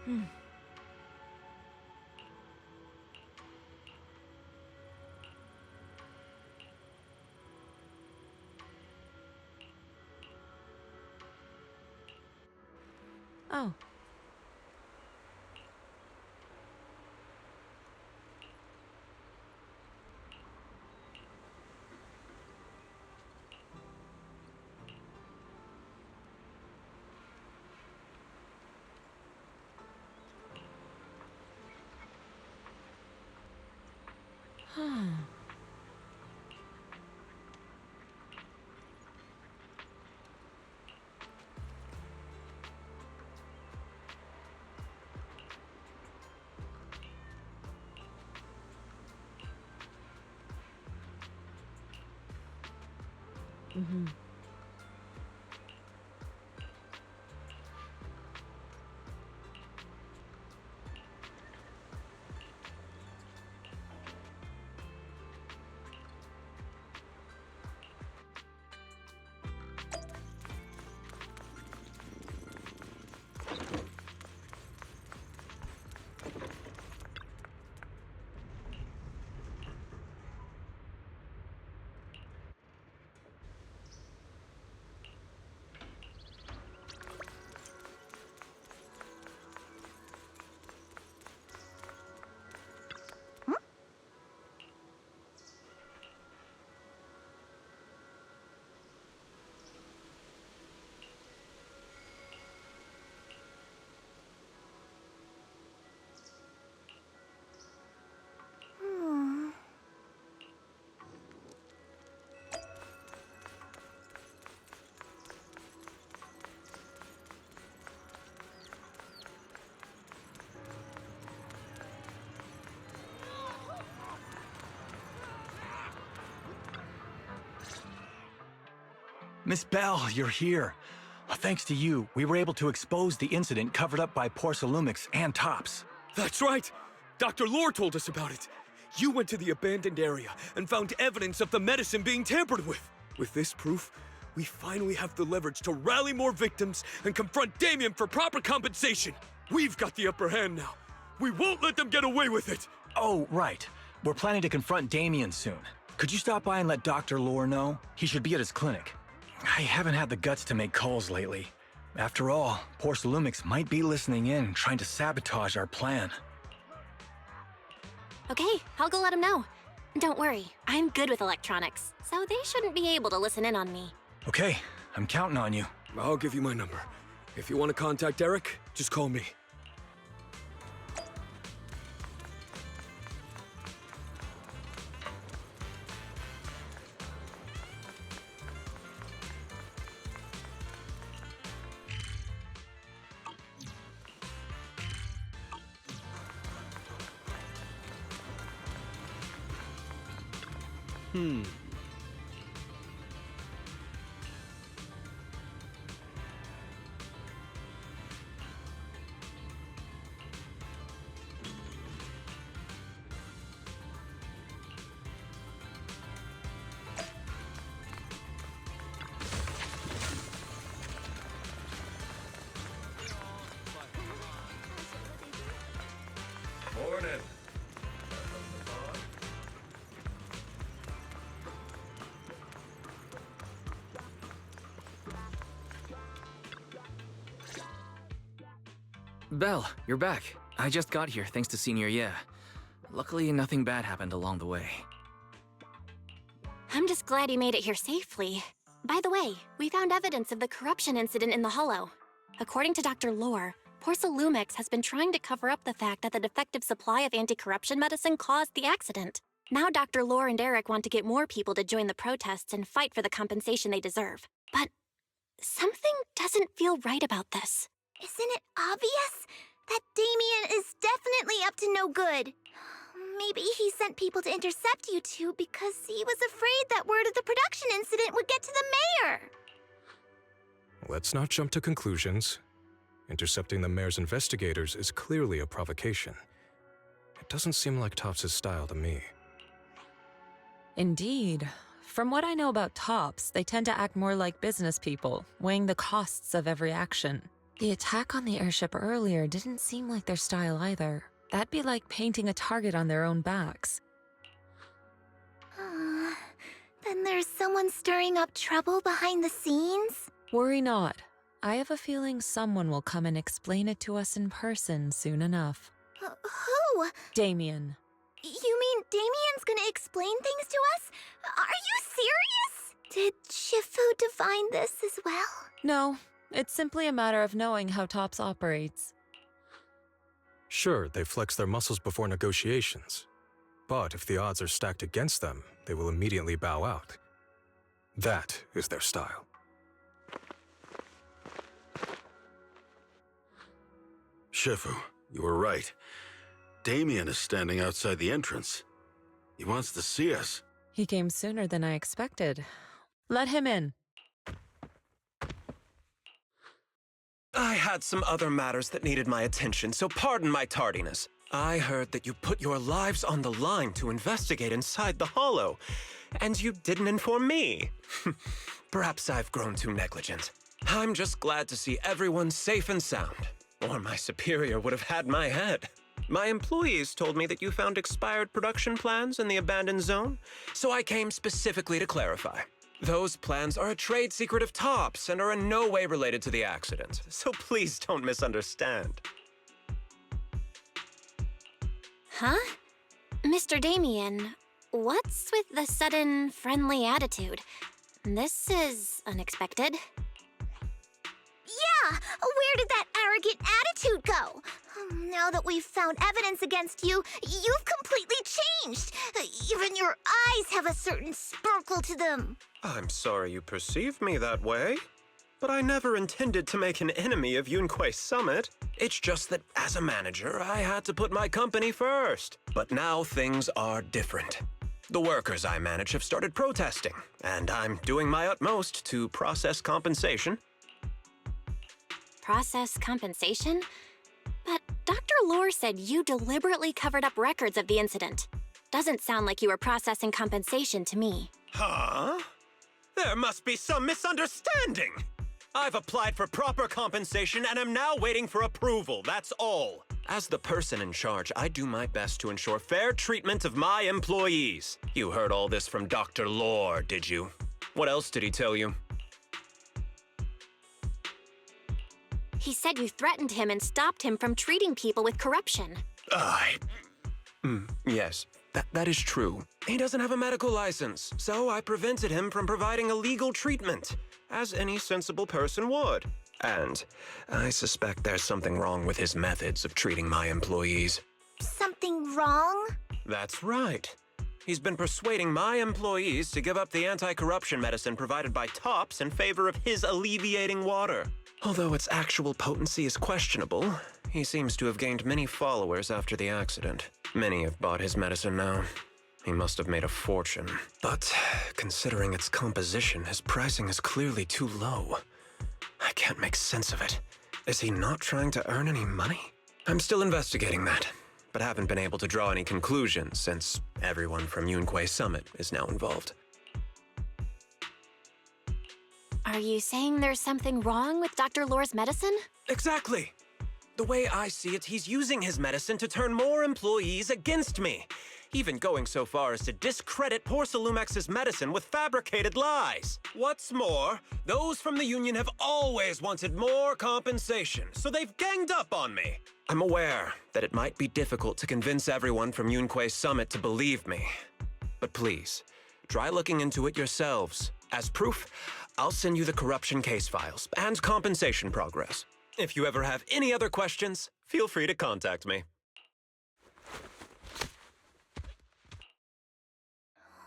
S9: Oh. Mm-hmm.
S17: Miss Bell, you're here. Thanks to you, we were able to expose the incident covered up by Porcelumix and Tops.
S16: That's right! Dr. Lore told us about it. You went to the abandoned area and found evidence of the medicine being tampered with. With this proof, we finally have the leverage to rally more victims and confront Damien for proper compensation. We've got the upper hand now. We won't let them get away with it.
S17: Oh, right. We're planning to confront Damien soon. Could you stop by and let Dr. Lore know? He should be at his clinic. I haven't had the guts to make calls lately. After all, Porcelumix might be listening in, trying to sabotage our plan.
S2: Okay, I'll go let him know. Don't worry, I'm good with electronics, so they shouldn't be able to listen in on me.
S17: Okay, I'm counting on you.
S16: I'll give you my number. If you want to contact Eric, just call me.
S15: Morning.
S1: Belle, you're back. I just got here thanks to Senior Yeah. Luckily, nothing bad happened along the way.
S2: I'm just glad you made it here safely. By the way, we found evidence of the corruption incident in the Hollow. According to Dr. Lore, Porcelumix has been trying to cover up the fact that the defective supply of anti-corruption medicine caused the accident. Now Dr. Lore and Eric want to get more people to join the protests and fight for the compensation they deserve. But something doesn't feel right about this.
S3: Isn't it obvious? That Damien is definitely up to no good. Maybe he sent people to intercept you two because he was afraid that word of the production incident would get to the mayor.
S14: Let's not jump to conclusions. Intercepting the mayor's investigators is clearly a provocation. It doesn't seem like Tops' style to me.
S9: Indeed. From what I know about Tops, they tend to act more like business people, weighing the costs of every action. The attack on the airship earlier didn't seem like their style either. That'd be like painting a target on their own backs.
S3: Then there's someone stirring up trouble behind the scenes?
S9: Worry not. I have a feeling someone will come and explain it to us in person soon enough.
S3: Who?
S9: Damien.
S3: You mean Damien's gonna explain things to us? Are you serious? Did Shifu divine this as well?
S9: No, it's simply a matter of knowing how TOPS operates.
S14: Sure, they flex their muscles before negotiations. But if the odds are stacked against them, they will immediately bow out. That is their style.
S8: Shifu, you were right. Damien is standing outside the entrance. He wants to see us.
S9: He came sooner than I expected. Let him in.
S15: I had some other matters that needed my attention, so pardon my tardiness. I heard that you put your lives on the line to investigate inside the Hollow, and you didn't inform me. Perhaps I've grown too negligent. I'm just glad to see everyone safe and sound, or my superior would have had my head. My employees told me that you found expired production plans in the abandoned zone, so I came specifically to clarify. Those plans are a trade secret of TOPS and are in no way related to the accident, so please don't misunderstand.
S2: Huh? Mr. Damien, what's with the sudden friendly attitude? This is unexpected.
S3: Yeah! Where did that arrogant attitude go? Now that we've found evidence against you, you've completely changed. Even your eyes have a certain sparkle to them.
S15: I'm sorry you perceive me that way, but I never intended to make an enemy of Yunquay Summit. It's just that as a manager, I had to put my company first. But now things are different. The workers I manage have started protesting, and I'm doing my utmost to process compensation.
S2: Process compensation? But Dr. Lore said you deliberately covered up records of the incident. Doesn't sound like you were processing compensation to me.
S15: Huh? There must be some misunderstanding. I've applied for proper compensation and am now waiting for approval, that's all. As the person in charge, I do my best to ensure fair treatment of my employees. You heard all this from Dr. Lore, did you? What else did he tell you?
S2: He said you threatened him and stopped him from treating people with corruption.
S15: Yes, that is true. He doesn't have a medical license, so I prevented him from providing illegal treatment, as any sensible person would. And I suspect there's something wrong with his methods of treating my employees.
S3: Something wrong?
S15: That's right. He's been persuading my employees to give up the anti-corruption medicine provided by TOPS in favor of his alleviating water. Although its actual potency is questionable, he seems to have gained many followers after the accident. Many have bought his medicine now. He must have made a fortune. But considering its composition, his pricing is clearly too low. I can't make sense of it. Is he not trying to earn any money? I'm still investigating that, but haven't been able to draw any conclusions since everyone from Yunquay Summit is now involved.
S2: Are you saying there's something wrong with Dr. Lore's medicine?
S15: Exactly! The way I see it, he's using his medicine to turn more employees against me, even going so far as to discredit Porcelumex's medicine with fabricated lies. What's more, those from the union have always wanted more compensation, so they've ganged up on me. I'm aware that it might be difficult to convince everyone from Yunquay Summit to believe me, but please, try looking into it yourselves. As proof, I'll send you the corruption case files and compensation progress. If you ever have any other questions, feel free to contact me.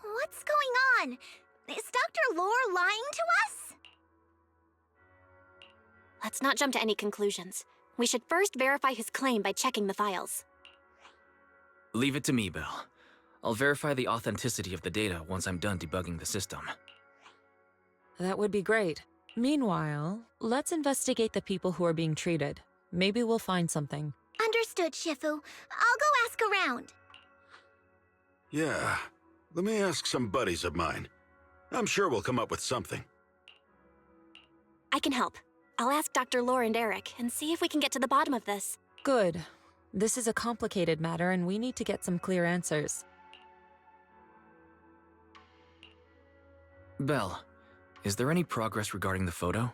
S3: What's going on? Is Dr. Lore lying to us?
S2: Let's not jump to any conclusions. We should first verify his claim by checking the files.
S1: Leave it to me, Belle. I'll verify the authenticity of the data once I'm done debugging the system.
S9: That would be great. Meanwhile, let's investigate the people who are being treated. Maybe we'll find something.
S3: Understood, Shifu. I'll go ask around.
S8: Yeah, let me ask some buddies of mine. I'm sure we'll come up with something.
S2: I can help. I'll ask Dr. Lore and Eric and see if we can get to the bottom of this.
S9: Good. This is a complicated matter and we need to get some clear answers.
S1: Belle, is there any progress regarding the photo?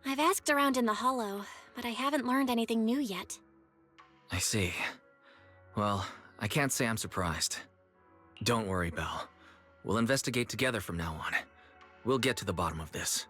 S2: I've asked around in the Hollow, but I haven't learned anything new yet.
S1: I see. Well, I can't say I'm surprised. Don't worry, Belle. We'll investigate together from now on. We'll get to the bottom of this.